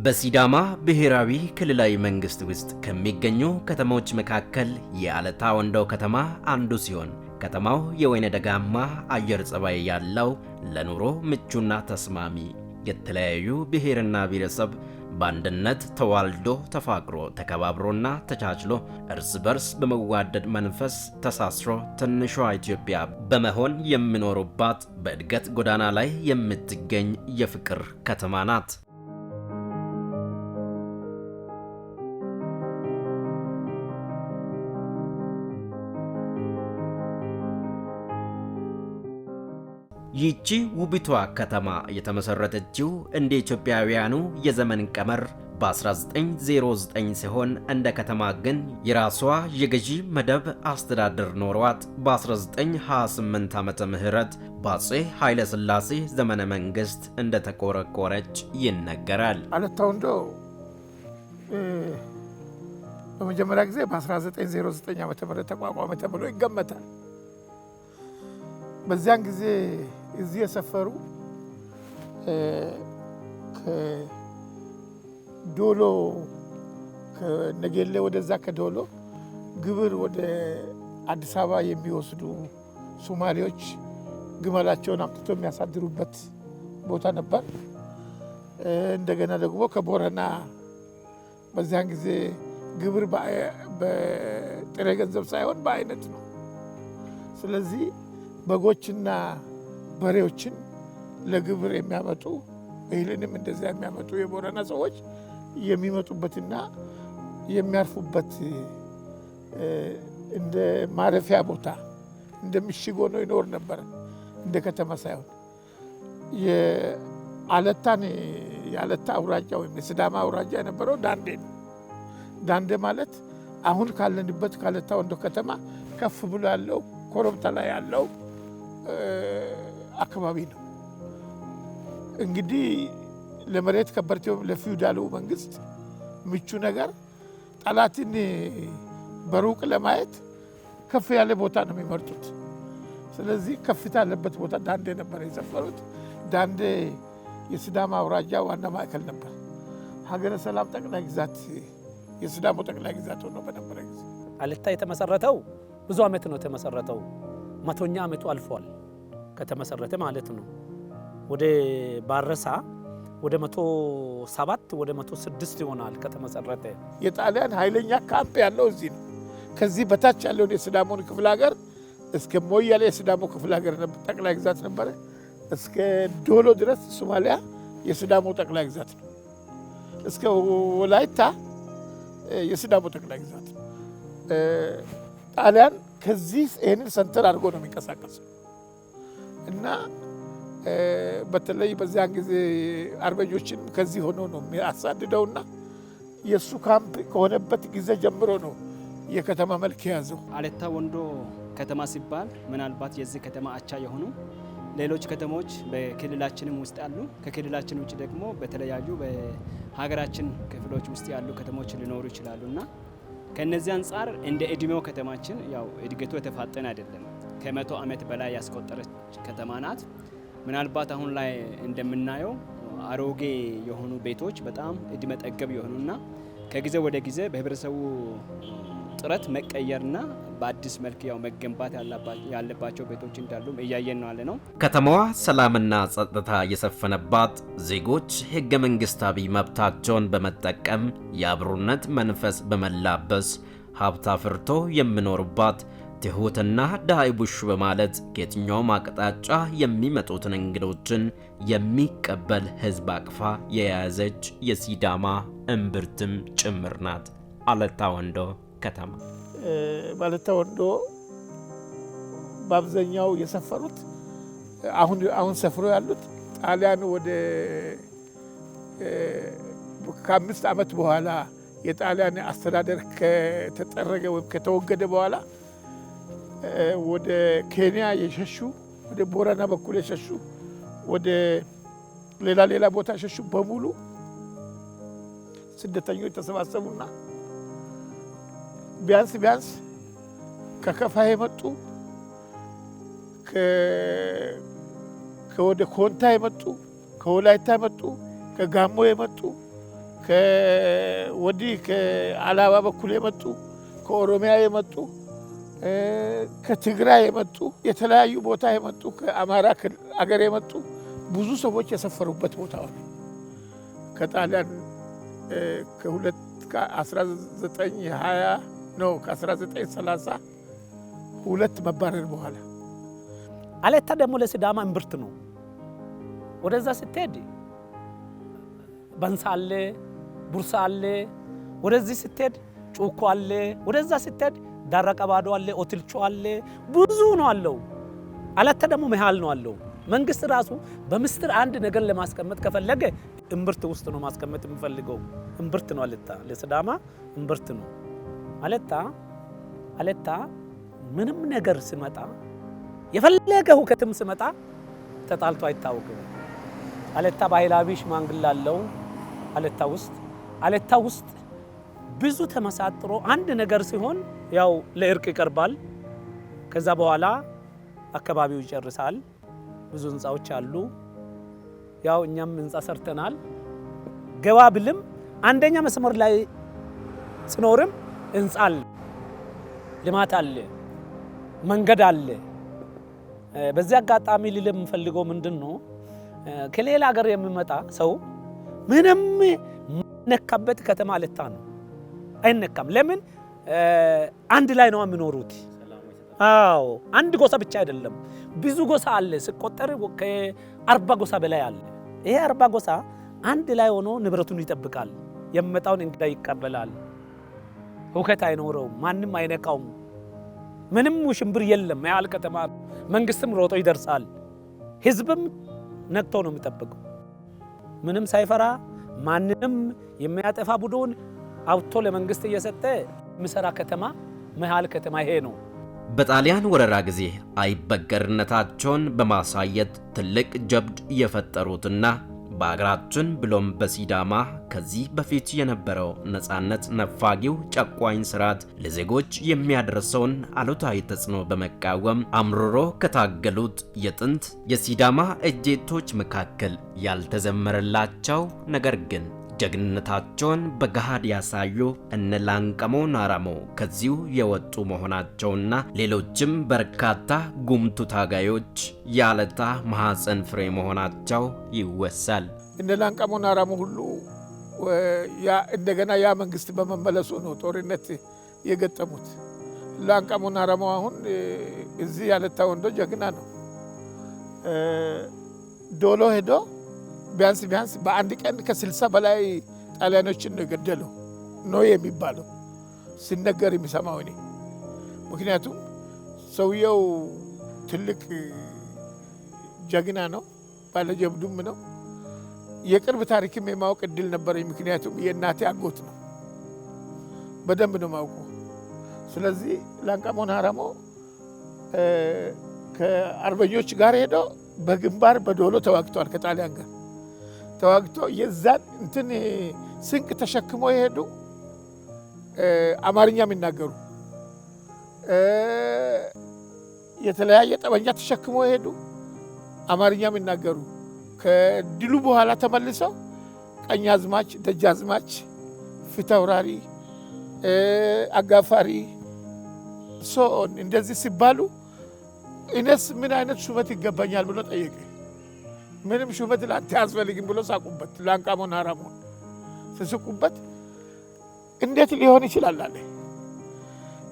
በሲዳማ ብሔራዊ ክልላዊ መንግስት ውስጥ ከሚገኙ ከተሞች መካከል የአለታ ወንዶ ከተማ አንዱ ሲሆን ከተማው የወይነ ደጋማ አየር ጸባይ ያለው ለኑሮ ምቹና ተስማሚ የተለያዩ ብሔርና ብሔረሰብ በአንድነት ተዋልዶ ተፋቅሮ ተከባብሮና ተቻችሎ እርስ በርስ በመዋደድ መንፈስ ተሳስሮ ትንሿ ኢትዮጵያ በመሆን የሚኖሩባት በእድገት ጎዳና ላይ የምትገኝ የፍቅር ከተማ ናት። ይህቺ ውቢቷ ከተማ የተመሰረተችው እንደ ኢትዮጵያውያኑ የዘመን ቀመር በ1909 ሲሆን እንደ ከተማ ግን የራሷ የገዢ መደብ አስተዳደር ኖሯት በ1928 ዓመተ ምህረት በአፄ ኃይለ ሥላሴ ዘመነ መንግስት እንደተቆረቆረች ይነገራል። አለታ ወንዶ በመጀመሪያ ጊዜ በ1909 ዓመተ ምህረት ተቋቋመ ተብሎ ይገመታል። በዚያን ጊዜ እዚህ የሰፈሩ ከዶሎ ከነጌሌ ወደዛ ከዶሎ ግብር ወደ አዲስ አበባ የሚወስዱ ሶማሌዎች ግመላቸውን አምጥቶ የሚያሳድሩበት ቦታ ነበር። እንደገና ደግሞ ከቦረና በዚያን ጊዜ ግብር በጥሬ ገንዘብ ሳይሆን በአይነት ነው። ስለዚህ በጎችና በሬዎችን ለግብር የሚያመጡ እህልንም እንደዚያ የሚያመጡ የቦረና ሰዎች የሚመጡበትና የሚያርፉበት እንደ ማረፊያ ቦታ እንደ ምሽግ ሆኖ ይኖር ነበር። እንደ ከተማ ሳይሆን የአለታ አውራጃ ወይም የሲዳማ አውራጃ የነበረው ዳንዴ ነው። ዳንዴ ማለት አሁን ካለንበት ከአለታ ወንዶ ከተማ ከፍ ብሎ ያለው ኮረብታ ላይ ያለው አካባቢ ነው። እንግዲህ ለመሬት ከበርቴው ለፊውዳሉ መንግስት ምቹ ነገር ጠላትን በሩቅ ለማየት ከፍ ያለ ቦታ ነው የሚመርጡት። ስለዚህ ከፍታ ያለበት ቦታ ዳንዴ ነበር የሰፈሩት። ዳንዴ የሲዳማ አውራጃ ዋና ማዕከል ነበር። ሀገረ ሰላም ጠቅላይ ግዛት የሲዳሞ ጠቅላይ ግዛት ሆኖ በነበረ ጊዜ አለታ የተመሰረተው ብዙ ዓመት ነው የተመሰረተው። 100ኛ ዓመቱ አልፏል ከተመሰረተ ማለት ነው። ወደ ባረሳ ወደ 107 ወደ 106 ይሆናል ከተመሰረተ። የጣሊያን ኃይለኛ ካምፕ ያለው እዚህ ነው። ከዚህ በታች ያለውን የሲዳሞን ክፍለ ሀገር እስከ ሞያሌ የሲዳሞ ክፍለ ሀገር ጠቅላይ ግዛት ነበረ። እስከ ዶሎ ድረስ ሶማሊያ የሲዳሞ ጠቅላይ ግዛት ነው። እስከ ወላይታ የሲዳሞ ጠቅላይ ግዛት ነው። ጣሊያን ከዚህ ይህንን ሰንተር አድርጎ ነው የሚንቀሳቀሰው እና በተለይ በዚያን ጊዜ አርበኞችን ከዚህ ሆኖ ነው የሚያሳድደውና የእሱ ካምፕ ከሆነበት ጊዜ ጀምሮ ነው የከተማ መልክ የያዘው። አለታ ወንዶ ከተማ ሲባል ምናልባት የዚህ ከተማ አቻ የሆኑ ሌሎች ከተሞች በክልላችንም ውስጥ አሉ። ከክልላችን ውጭ ደግሞ በተለያዩ በሀገራችን ክፍሎች ውስጥ ያሉ ከተሞች ሊኖሩ ይችላሉና ከነዚህ አንጻር እንደ እድሜው ከተማችን ያው እድገቱ የተፋጠነ አይደለም። ከ100 ዓመት በላይ ያስቆጠረች ከተማ ናት። ምናልባት አሁን ላይ እንደምናየው አሮጌ የሆኑ ቤቶች በጣም እድሜ ጠገብ የሆኑና ከጊዜ ወደ ጊዜ በህብረተሰቡ ጥረት መቀየርና በአዲስ መልክ ያው መገንባት ያለባቸው ቤቶች እንዳሉ እያየን ነው ያለነው። ከተማዋ ሰላምና ጸጥታ የሰፈነባት፣ ዜጎች ህገ መንግስታዊ መብታቸውን በመጠቀም የአብሮነት መንፈስ በመላበስ ሀብት አፍርቶ የሚኖሩባት፣ ትሁትና ዳይ ቡሽ በማለት ከየትኛውም አቅጣጫ የሚመጡትን እንግዶችን የሚቀበል ህዝብ አቅፋ የያዘች የሲዳማ እምብርትም ጭምር ናት አለታ ወንዶ ከተማ። በአለታ ወንዶ በአብዛኛው የሰፈሩት አሁን ሰፍሮ ያሉት ጣሊያን ወደ ከ5 ዓመት በኋላ የጣሊያን አስተዳደር ከተጠረገ ወይም ከተወገደ በኋላ ወደ ኬንያ የሸሹ፣ ወደ ቦረና በኩል የሸሹ፣ ወደ ሌላ ቦታ የሸሹ በሙሉ ስደተኞች ተሰባሰቡና ቢያንስ ከከፋ የመጡ ከወደ ኮንታ የመጡ ከወላይታ የመጡ ከጋሞ የመጡ ከወዲህ ከአላባ በኩል የመጡ ከኦሮሚያ የመጡ ከትግራይ የመጡ የተለያዩ ቦታ የመጡ ከአማራ አገር የመጡ ብዙ ሰዎች የሰፈሩበት ቦታ ነው። ከጣሊያን ከ1920 ነው ከ1932 መባረር በኋላ አለታ ደግሞ ለሲዳማ እምብርት ነው። ወደዛ ስትሄድ በንሳ አለ፣ ቡርሳ አለ። ወደዚህ ስትሄድ ጩኮ አለ። ወደዛ ስትሄድ ዳረቀ ባዶ አለ፣ ኦትልቾ አለ። ብዙ ነው አለው። አለታ ደግሞ መሃል ነው አለው። መንግስት ራሱ በምስጢር አንድ ነገር ለማስቀመጥ ከፈለገ እምብርት ውስጥ ነው ማስቀመጥ የሚፈልገው። እምብርት ነው አለታ፣ ለሲዳማ እምብርት ነው አለታ። ምንም ነገር ሲመጣ የፈለገ ሁከትም ሲመጣ ተጣልቶ አይታወቅም። አለታ ባህላዊ ሽማግሌ አለው። አለታ ውስጥ ብዙ ተመሳጥሮ አንድ ነገር ሲሆን ያው ለእርቅ ይቀርባል። ከዛ በኋላ አካባቢው ይጨርሳል። ብዙ ህንጻዎች አሉ። ያው እኛም ህንጻ ሰርተናል። ገባ ብልም አንደኛ መስመር ላይ ሲኖርም ህንጻ አለ፣ ልማት አለ፣ መንገድ አለ። በዚህ አጋጣሚ ልልም ፈልገው ምንድነው ከሌላ ሀገር የሚመጣ ሰው ምንም ነካበት ከተማ አለታ ነው። አይነካም። ለምን? አንድ ላይ ነው የሚኖሩት። አዎ አንድ ጎሳ ብቻ አይደለም፣ ብዙ ጎሳ አለ። ሲቆጠር ከ40 ጎሳ በላይ አለ። ይሄ 40 ጎሳ አንድ ላይ ሆኖ ንብረቱን ይጠብቃል። የሚመጣውን እንግዳ ይቀበላል። ሁከት አይኖረውም። ማንም አይነካውም። ምንም ውሽንብር የለም። ያል ከተማ መንግስትም ሮጦ ይደርሳል። ህዝብም ነቅቶ ነው የሚጠብቀው። ምንም ሳይፈራ ማንንም የሚያጠፋ ቡድን አውጥቶ ለመንግስት እየሰጠ የሚሰራ ከተማ መሃል ከተማ ይሄ ነው። በጣሊያን ወረራ ጊዜ አይበገርነታቸውን በማሳየት ትልቅ ጀብድ የፈጠሩትና በአገራችን ብሎም በሲዳማ ከዚህ በፊት የነበረው ነፃነት ነፋጊው ጨቋኝ ስርዓት ለዜጎች የሚያደርሰውን አሉታዊ ተጽዕኖ በመቃወም አምርሮ ከታገሉት የጥንት የሲዳማ እጄቶች መካከል ያልተዘመረላቸው ነገር ግን ጀግንነታቸውን በገሃድ ያሳዩ እነ ላንቀሞ ናራሞ ከዚሁ የወጡ መሆናቸውና ሌሎችም በርካታ ጉምቱ ታጋዮች የአለታ ማህፀን ፍሬ መሆናቸው ይወሳል። እነ ላንቀሞ ናራሞ ሁሉ እንደገና ያ መንግስት በመመለሱ ነው ጦርነት የገጠሙት። ላንቀሞ ናራሞ አሁን እዚህ ያለታ ወንዶ ጀግና ነው። ዶሎ ሄዶ ቢያንስ በአንድ ቀን ከ60 በላይ ጣሊያኖችን ነው የገደለው ነው የሚባለው ሲነገር የሚሰማው እኔ። ምክንያቱም ሰውየው ትልቅ ጀግና ነው፣ ባለጀብዱም ነው። የቅርብ ታሪክም የማወቅ እድል ነበረኝ። ምክንያቱም የእናቴ አጎት ነው፣ በደንብ ነው ማውቀው። ስለዚህ ላንቀሞ ናራሞ ከአርበኞች ጋር ሄዶ በግንባር በዶሎ ተዋግተዋል። ከጣሊያን ጋር ተዋግቶ የዛን እንትን ስንቅ ተሸክሞ የሄዱ አማርኛ የሚናገሩ የተለያየ ጠበንጃ ተሸክሞ የሄዱ አማርኛ የሚናገሩ ከድሉ በኋላ ተመልሰው ቀኛዝማች፣ ደጃዝማች፣ ፊታውራሪ፣ አጋፋሪ ሶን እንደዚህ ሲባሉ እኔስ ምን አይነት ሹመት ይገባኛል ብሎ ጠየቀ። ምንም ሹመት ላንተ አያስፈልግም ብሎ ሳቁበት። ላንቀሞ ናራሞ ስስቁበት እንዴት ሊሆን ይችላል አለ።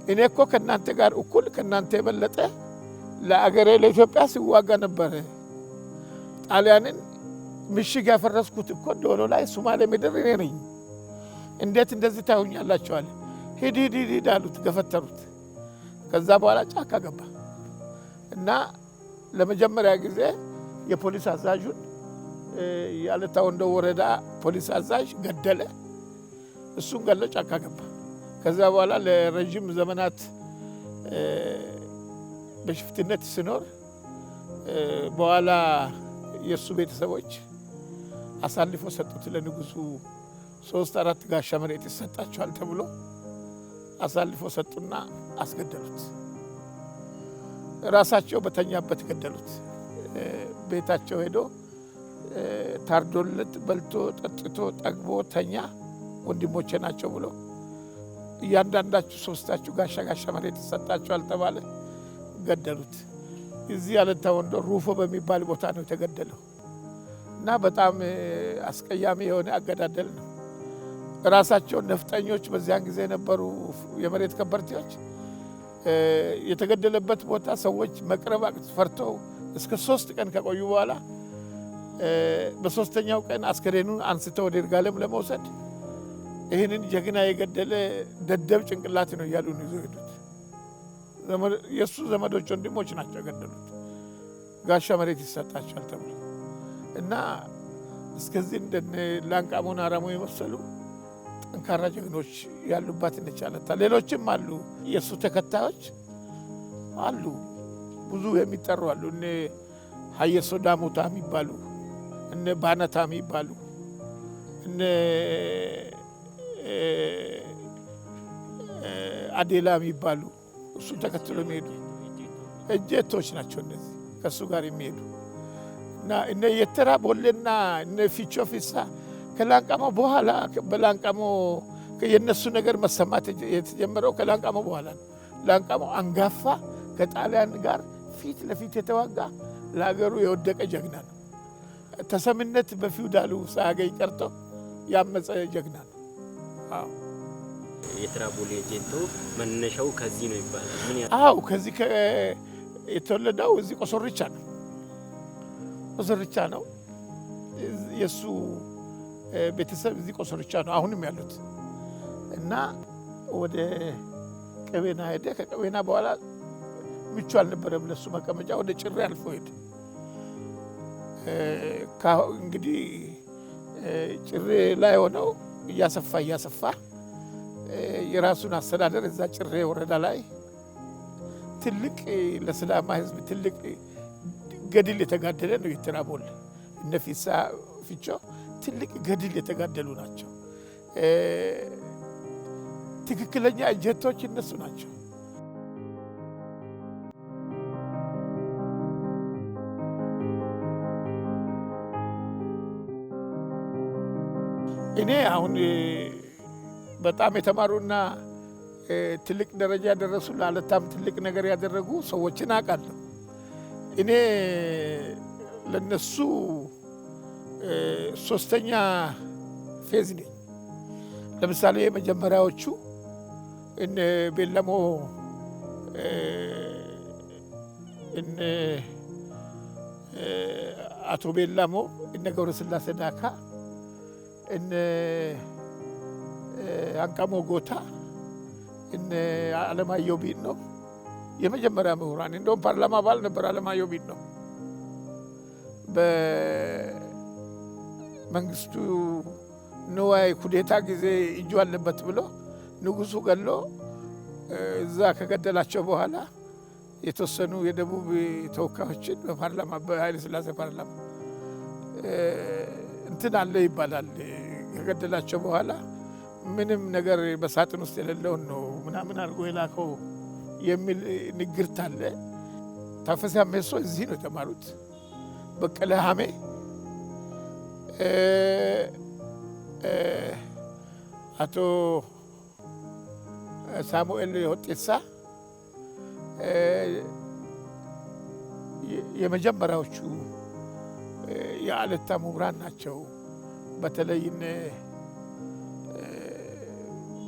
እኔ እኮ ከናንተ ጋር እኩል ከናንተ የበለጠ ለአገሬ ለኢትዮጵያ ሲዋጋ ነበር። ጣሊያንን ምሽግ ያፈረስኩት እኮ ዶሎ ላይ ሶማሌ ምድር እኔ ነኝ። እንዴት እንደዚህ ታዩኛላችሁ አለ። ሂድ አሉት፣ ገፈተሩት። ከዛ በኋላ ጫካ ገባ እና ለመጀመሪያ ጊዜ የፖሊስ አዛዡን የአለታ ወንዶ ወረዳ ፖሊስ አዛዥ ገደለ። እሱን ገሎ ጫካ ገባ። ከዛ በኋላ ለረጅም ዘመናት በሽፍትነት ሲኖር በኋላ የእሱ ቤተሰቦች አሳልፎ ሰጡት ለንጉሱ። 3-4 ጋሻ መሬት ይሰጣቸዋል ተብሎ አሳልፎ ሰጡና አስገደሉት። ራሳቸው በተኛበት ገደሉት። ቤታቸው ሄዶ ታርዶለት በልቶ ጠጥቶ ጠግቦ ተኛ። ወንድሞቼ ናቸው ብሎ እያንዳንዳችሁ ሶስታችሁ ጋሻ ጋሻ መሬት ተሰጣችኋል ተባለ። ገደሉት። እዚህ አለታ ወንዶ ሩፎ በሚባል ቦታ ነው የተገደለው እና በጣም አስቀያሚ የሆነ አገዳደል ነው። ራሳቸው ነፍጠኞች በዚያን ጊዜ የነበሩ የመሬት ከበርቴዎች የተገደለበት ቦታ ሰዎች መቅረብ ፈርተው እስከ 3 ቀን ከቆዩ በኋላ በሶስተኛው ቀን አስከሬኑን አንስተው ወደ ይርጋለም ለመውሰድ ይህንን ጀግና የገደለ ደደብ ጭንቅላት ነው እያሉ ነው ይዘው ሄዱት። የእሱ ዘመዶች ወንድሞች ናቸው የገደሉት። ጋሻ መሬት ይሰጣቸዋል ተብሎ እና እስከዚህ እንደነ ላንቃሞን አራሞ የመሰሉ ጠንካራ ጀግኖች ያሉባት ነች አለታ። ሌሎችም አሉ፣ የእሱ ተከታዮች አሉ፣ ብዙ የሚጠሩ አሉ። እነ ሀየሶ ዳሞታ የሚባሉ፣ እነ ባነታ የሚባሉ፣ እነ አዴላ የሚባሉ እሱን ተከትሎ የሚሄዱ እጀቶች ናቸው። እነዚህ ከእሱ ጋር የሚሄዱ እና እነ የተራ ቦሌና እነ ፊቾ ፊሳ ከላንቃሞ በኋላ በላንቃሞ የነሱ ነገር መሰማት የተጀመረው ከላንቃሞ በኋላ ነው። ላንቃሞ አንጋፋ ከጣሊያን ጋር ፊት ለፊት የተዋጋ ለሀገሩ የወደቀ ጀግና ነው። ተሰምነት በፊውዳሉ ሳያገኝ ቀርቶ ያመፀ ጀግና ነው። አዎ የተራ ቦሌ ጄቶ መነሻው ከዚህ ነው ይባላል። ምን ያ? አዎ ከዚህ የተወለደው እዚህ ቆሶርቻ ነው። ቆሶርቻ ነው የሱ ቤተሰብ እዚህ ቆሶርቻ ነው አሁንም ያሉት እና ወደ ቀቤና ሄደ። ከቀቤና በኋላ ምቹ አልነበረም ለሱ መቀመጫ፣ ወደ ጭሬ አልፎ ሄደ። እንግዲህ ጭሬ ላይ ሆነው እያሰፋ የራሱን አስተዳደር እዛ ጭሬ ወረዳ ላይ ትልቅ ለሲዳማ ሕዝብ ትልቅ ገድል የተጋደለ ነው። የተራ ቦሌ እነ ፊሳ ፊቾ ትልቅ ገድል የተጋደሉ ናቸው። ትክክለኛ እጀቶች እነሱ ናቸው። እኔ አሁን በጣም የተማሩና ትልቅ ደረጃ ያደረሱ ለአለታም ትልቅ ነገር ያደረጉ ሰዎችን አውቃለሁ። እኔ ለነሱ 3ኛ ፌዝ ነኝ። ለምሳሌ የመጀመሪያዎቹ እነ ቤለሞ እነ አቶ ቤለሞ እነ ገብረስላሴ ዳካ እነ አንቃሞ ጎታ እነ አለማየሁ ቢኖ የመጀመሪያ ምሁራን። እንደውም ፓርላማ አባል ነበር አለማየሁ ቢኖ። በመንግስቱ ንዋይ ኩዴታ ጊዜ እጁ አለበት ብሎ ንጉሱ ገሎ እዛ ከገደላቸው በኋላ የተወሰኑ የደቡብ ተወካዮችን በፓርላማ በኃይለ ሥላሴ ፓርላማ እንትን አለ ይባላል። ከገደላቸው በኋላ ምንም ነገር በሳጥን ውስጥ የሌለውን ነው ምናምን አድርጎ የላከው የሚል ንግርት አለ። ታፈሰ አሜሶ እዚህ ነው የተማሩት። በቀለ ሀሜ፣ አቶ ሳሙኤል ሆጤሳ የመጀመሪያዎቹ የአለታ ምሁራን ናቸው። በተለይ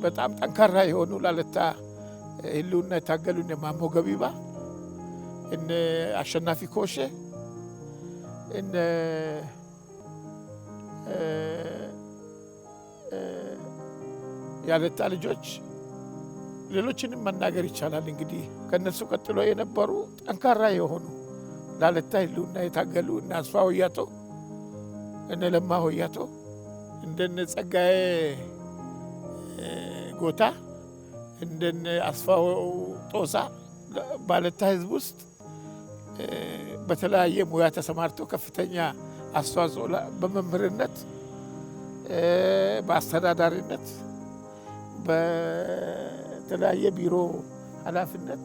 በጣም ጠንካራ የሆኑ ለአለታ ህልውና የታገሉ እነ ማሞ ገቢባ፣ እነ አሸናፊ ኮሼ፣ እነ የአለታ ልጆች፣ ሌሎችንም መናገር ይቻላል። እንግዲህ ከነሱ ቀጥሎ የነበሩ ጠንካራ የሆኑ ለአለታ ህልውና የታገሉ እነ አስፋ ሆያቶ፣ እነ ለማ ሆያቶ፣ እንደነ ጸጋዬ ጎታ፣ እንደነ አስፋው ጦሳ ባለታ ህዝብ ውስጥ በተለያየ ሙያ ተሰማርተው ከፍተኛ አስተዋጽኦ በመምህርነት፣ በአስተዳዳሪነት፣ በተለያየ ቢሮ ኃላፊነት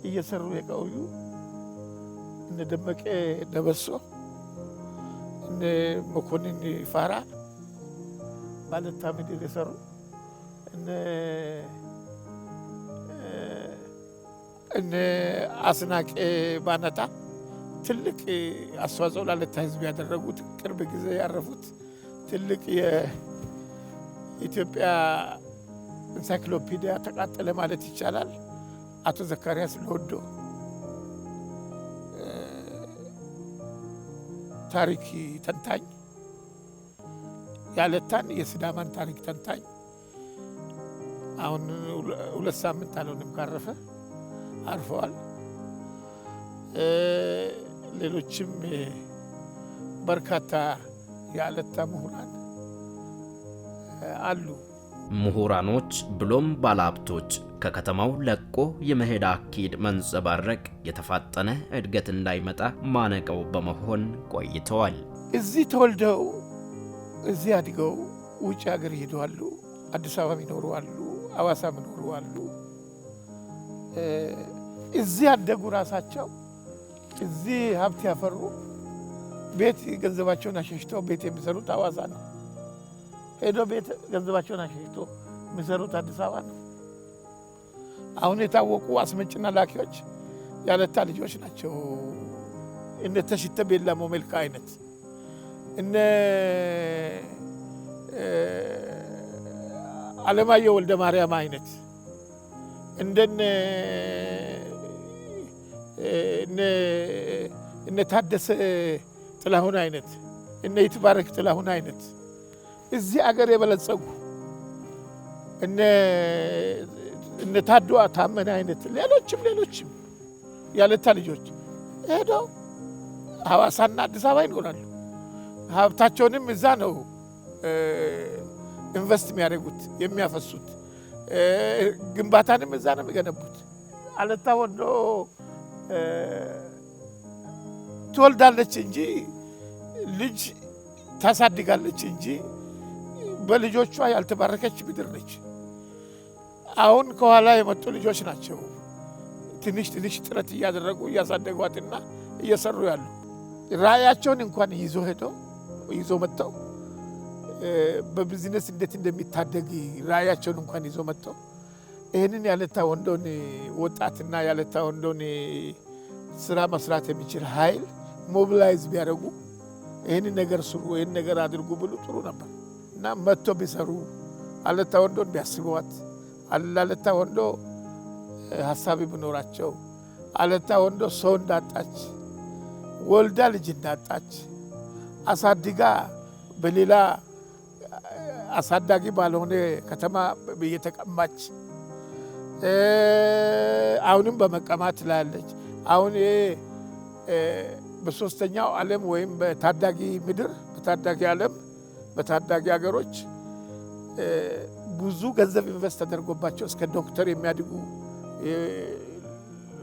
እየሰሩ የቆዩ እነ ደመቀ ደበሶ፣ እነ መኮንን ፋራ ባለታ ምድር የሰሩ እነ አስናቄ ባነታ ትልቅ አስተዋጽኦ ላለታ ህዝብ ያደረጉት ቅርብ ጊዜ ያረፉት ትልቅ የኢትዮጵያ ኢንሳይክሎፒዲያ ተቃጠለ ማለት ይቻላል። አቶ ዘካሪያስ ለወዶ ታሪክ ተንታኝ ያለታን የሲዳማን ታሪክ ተንታኝ አሁን 2 ሳምንት አልሆነም ካረፈ አርፈዋል። ሌሎችም በርካታ ያለታ ምሁራን አሉ። ምሁራኖች ብሎም ባለሀብቶች ከከተማው ለቆ የመሄድ አኪድ መንጸባረቅ የተፋጠነ እድገት እንዳይመጣ ማነቀው በመሆን ቆይተዋል። እዚህ ተወልደው እዚህ አድገው ውጭ ሀገር ይሄዳሉ። አዲስ አበባ ይኖሩ አሉ፣ አዋሳ ይኖሩ አሉ። እዚህ ያደጉ ራሳቸው እዚህ ሀብት ያፈሩ ቤት ገንዘባቸውን አሸሽተው ቤት የሚሰሩት አዋሳ ነው። ሄዶ ቤት ገንዘባቸውን አሸሽቶ የሚሰሩት አዲስ አበባ ነው። አሁን የታወቁ አስመጭና ላኪዎች ያለታ ልጆች ናቸው። እነ ተሽተ ቤላሞ መልካ አይነት እነ አለማየሁ ወልደ ማርያም አይነት እንደነ እነ ታደሰ ጥላሁን አይነት እነ ይትባረክ ጥላሁን አይነት እዚህ አገር የበለጸጉ እነ ታዱ ታመነ አይነት ሌሎችም ያለታ ልጆች ሄደው ሐዋሳና አዲስ አበባ ይኖራሉ። ሀብታቸውንም እዛ ነው ኢንቨስት የሚያደርጉት የሚያፈሱት። ግንባታንም እዛ ነው የሚገነቡት። አለታ ወንዶ ትወልዳለች እንጂ ልጅ ታሳድጋለች እንጂ በልጆቿ ያልተባረከች ምድር ነች። አሁን ከኋላ የመጡ ልጆች ናቸው ትንሽ ጥረት እያደረጉ እያሳደጓትና እየሰሩ ያሉ። ራእያቸውን እንኳን ይዞ መጥተው በቢዝነስ እንዴት እንደሚታደግ ራእያቸውን እንኳን ይዞ መጥተው ይህንን ያለታ ወንዶን ወጣትና ያለታ ወንዶን ስራ መስራት የሚችል ኃይል ሞቢላይዝ ቢያደርጉ ይህንን ነገር ስሩ፣ ይህን ነገር አድርጉ ብሉ ጥሩ ነበር እና መጥቶ ቢሰሩ አለታ ወንዶን ቢያስቧት አለታ ወንዶ ሀሳቢ ብኖራቸው አለታ ወንዶ ሰው እንዳጣች ወልዳ ልጅ እንዳጣች አሳድጋ በሌላ አሳዳጊ ባልሆነ ከተማ እየተቀማች አሁንም በመቀማት ላለች አሁን በሶስተኛው ዓለም ወይም በታዳጊ ምድር በታዳጊ ዓለም በታዳጊ ሀገሮች ብዙ ገንዘብ ኢንቨስት ተደርጎባቸው እስከ ዶክተር የሚያድጉ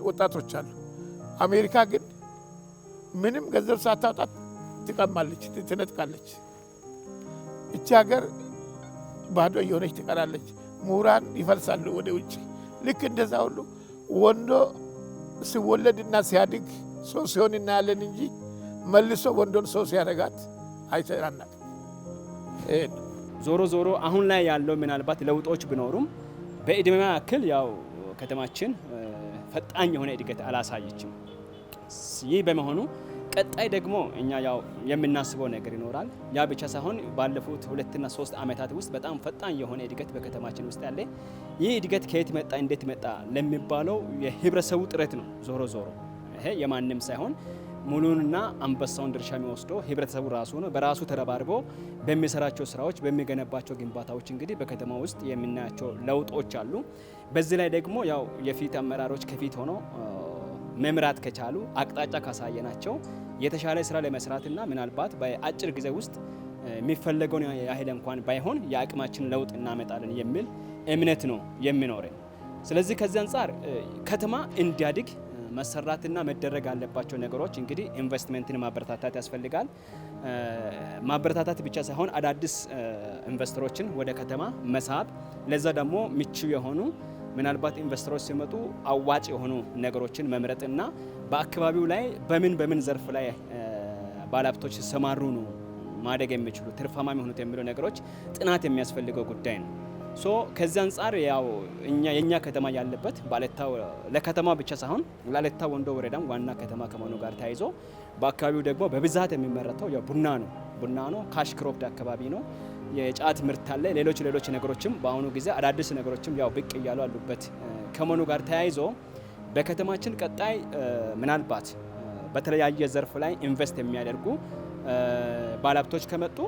ወጣቶች አሉ። አሜሪካ ግን ምንም ገንዘብ ሳታውጣት ትቀማለች፣ ትነጥቃለች። እቺ ሀገር ባዶ እየሆነች ትቀራለች። ምሁራን ይፈልሳሉ ወደ ውጭ። ልክ እንደዛ ሁሉ ወንዶ ሲወለድና ሲያድግ ሰው ሲሆን እናያለን እንጂ መልሶ ወንዶን ሰው ሲያደርጋት አይተናናቅ። ዞሮ አሁን ላይ ያለው ምናልባት ለውጦች ቢኖሩም በእድሜ ያክል ያው ከተማችን ፈጣን የሆነ እድገት አላሳየችም። ይህ በመሆኑ ቀጣይ ደግሞ እኛ ያው የምናስበው ነገር ይኖራል። ያ ብቻ ሳይሆን ባለፉት 2 እና 3 ዓመታት ውስጥ በጣም ፈጣን የሆነ እድገት በከተማችን ውስጥ ያለ ይህ እድገት ከየት መጣ እንዴት መጣ ለሚባለው የህብረተሰቡ ጥረት ነው። ዞሮ ይሄ የማንም ሳይሆን ሙሉንና አንበሳውን ድርሻ የሚወስደው ህብረተሰቡ ራሱ ነው። በራሱ ተረባርቦ በሚሰራቸው ስራዎች በሚገነባቸው ግንባታዎች እንግዲህ በከተማ ውስጥ የምናያቸው ለውጦች አሉ። በዚህ ላይ ደግሞ ያው የፊት አመራሮች ከፊት ሆነው መምራት ከቻሉ አቅጣጫ ካሳየናቸው የተሻለ ስራ ለመስራትና ምናልባት በአጭር ጊዜ ውስጥ የሚፈለገውን ያህል እንኳን ባይሆን የአቅማችን ለውጥ እናመጣለን የሚል እምነት ነው የሚኖረን። ስለዚህ ከዚህ አንጻር ከተማ እንዲያድግ መሰራትና መደረግ ያለባቸው ነገሮች እንግዲህ ኢንቨስትመንትን ማበረታታት ያስፈልጋል። ማበረታታት ብቻ ሳይሆን አዳዲስ ኢንቨስተሮችን ወደ ከተማ መሳብ፣ ለዛ ደግሞ ምቹ የሆኑ ምናልባት ኢንቨስተሮች ሲመጡ አዋጭ የሆኑ ነገሮችን መምረጥና በአካባቢው ላይ በምን ዘርፍ ላይ ባለሀብቶች ሲሰማሩ ነው ማደግ የሚችሉ ትርፋማ የሚሆኑት የሚሉ ነገሮች ጥናት የሚያስፈልገው ጉዳይ ነው። ሶ ከዚህ አንጻር ያው የኛ ከተማ ያለበት ባለታ ለከተማ ብቻ ሳይሆን ለአለታ ወንዶ ወረዳም ዋና ከተማ ከመሆኑ ጋር ተያይዞ በአካባቢው ደግሞ በብዛት የሚመረተው ያው ቡና ነው። ካሽ ክሮፕድ አካባቢ ነው። የጫት ምርት አለ። ሌሎች ነገሮችም በአሁኑ ጊዜ አዳዲስ ነገሮችም ያው ብቅ እያሉ አሉበት ከመሆኑ ጋር ተያይዞ በከተማችን ቀጣይ ምናልባት በተለያየ ዘርፍ ላይ ኢንቨስት የሚያደርጉ ባለሀብቶች ከመጡ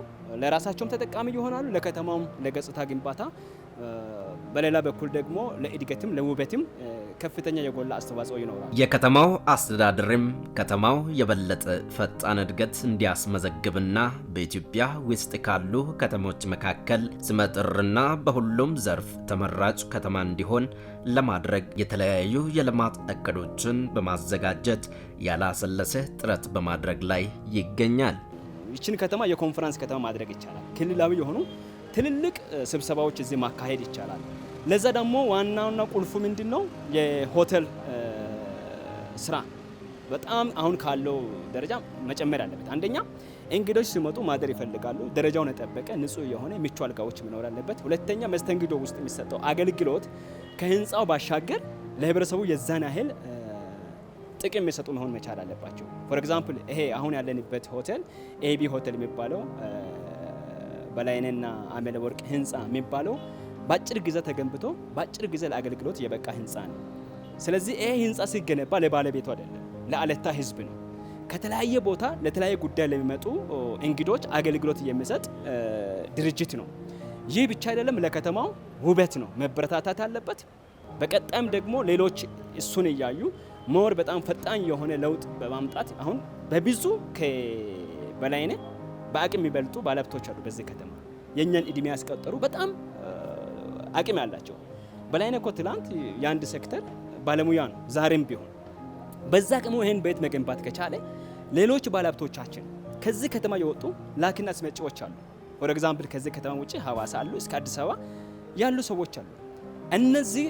ለራሳቸውም ተጠቃሚ ይሆናሉ፣ ለከተማውም ለገጽታ ግንባታ፣ በሌላ በኩል ደግሞ ለእድገትም ለውበትም ከፍተኛ የጎላ አስተዋጽኦ ይኖራል። የከተማው አስተዳደርም ከተማው የበለጠ ፈጣን እድገት እንዲያስመዘግብና በኢትዮጵያ ውስጥ ካሉ ከተሞች መካከል ስመጥርና በሁሉም ዘርፍ ተመራጭ ከተማ እንዲሆን ለማድረግ የተለያዩ የልማት እቅዶችን በማዘጋጀት ያላሰለሰ ጥረት በማድረግ ላይ ይገኛል። ይችን ከተማ የኮንፈረንስ ከተማ ማድረግ ይቻላል። ክልላዊ የሆኑ ትልልቅ ስብሰባዎች እዚህ ማካሄድ ይቻላል። ለዛ ደግሞ ዋናውና ቁልፉ ምንድነው? የሆቴል ስራ በጣም አሁን ካለው ደረጃ መጨመር አለበት። አንደኛ እንግዶች ሲመጡ ማደር ይፈልጋሉ። ደረጃውን የጠበቀ ንጹህ የሆነ ምቹ አልጋዎች መኖር አለበት። ሁለተኛ መስተንግዶ ውስጥ የሚሰጠው አገልግሎት ከህንፃው ባሻገር ለህብረተሰቡ የዛን ያህል ጥቅም የሚሰጡ መሆን መቻል አለባቸው። ፎር ኤግዛምፕል ይሄ አሁን ያለንበት ሆቴል ኤቢ ሆቴል የሚባለው በላይነና አመለ ወርቅ ህንፃ የሚባለው በአጭር ጊዜ ተገንብቶ በአጭር ጊዜ ለአገልግሎት የበቃ ህንፃ ነው። ስለዚህ ይሄ ህንፃ ሲገነባ ለባለቤቱ አይደለም፣ ለአለታ ህዝብ ነው። ከተለያየ ቦታ ለተለያየ ጉዳይ ለሚመጡ እንግዶች አገልግሎት የሚሰጥ ድርጅት ነው። ይህ ብቻ አይደለም፣ ለከተማው ውበት ነው፣ መበረታታት አለበት። በቀጣይም ደግሞ ሌሎች እሱን እያዩ ሞር በጣም ፈጣን የሆነ ለውጥ በማምጣት አሁን በብዙ በላይነ በአቅም የሚበልጡ ባለሀብቶች አሉ በዚህ ከተማ የኛን እድሜ ያስቀጠሩ በጣም አቅም ያላቸው። በላይነ እኮ ትላንት የአንድ ሴክተር ባለሙያ ነው። ዛሬም ቢሆን በዛ አቅሙ ይሄን ቤት መገንባት ከቻለ ሌሎች ባለሀብቶቻችን ከዚህ ከተማ የወጡ ላኪና አስመጪዎች አሉ። ፎር ኤግዛምፕል ከዚህ ከተማ ውጪ ሐዋሳ አሉ፣ እስከ አዲስ አበባ ያሉ ሰዎች አሉ። እነዚህ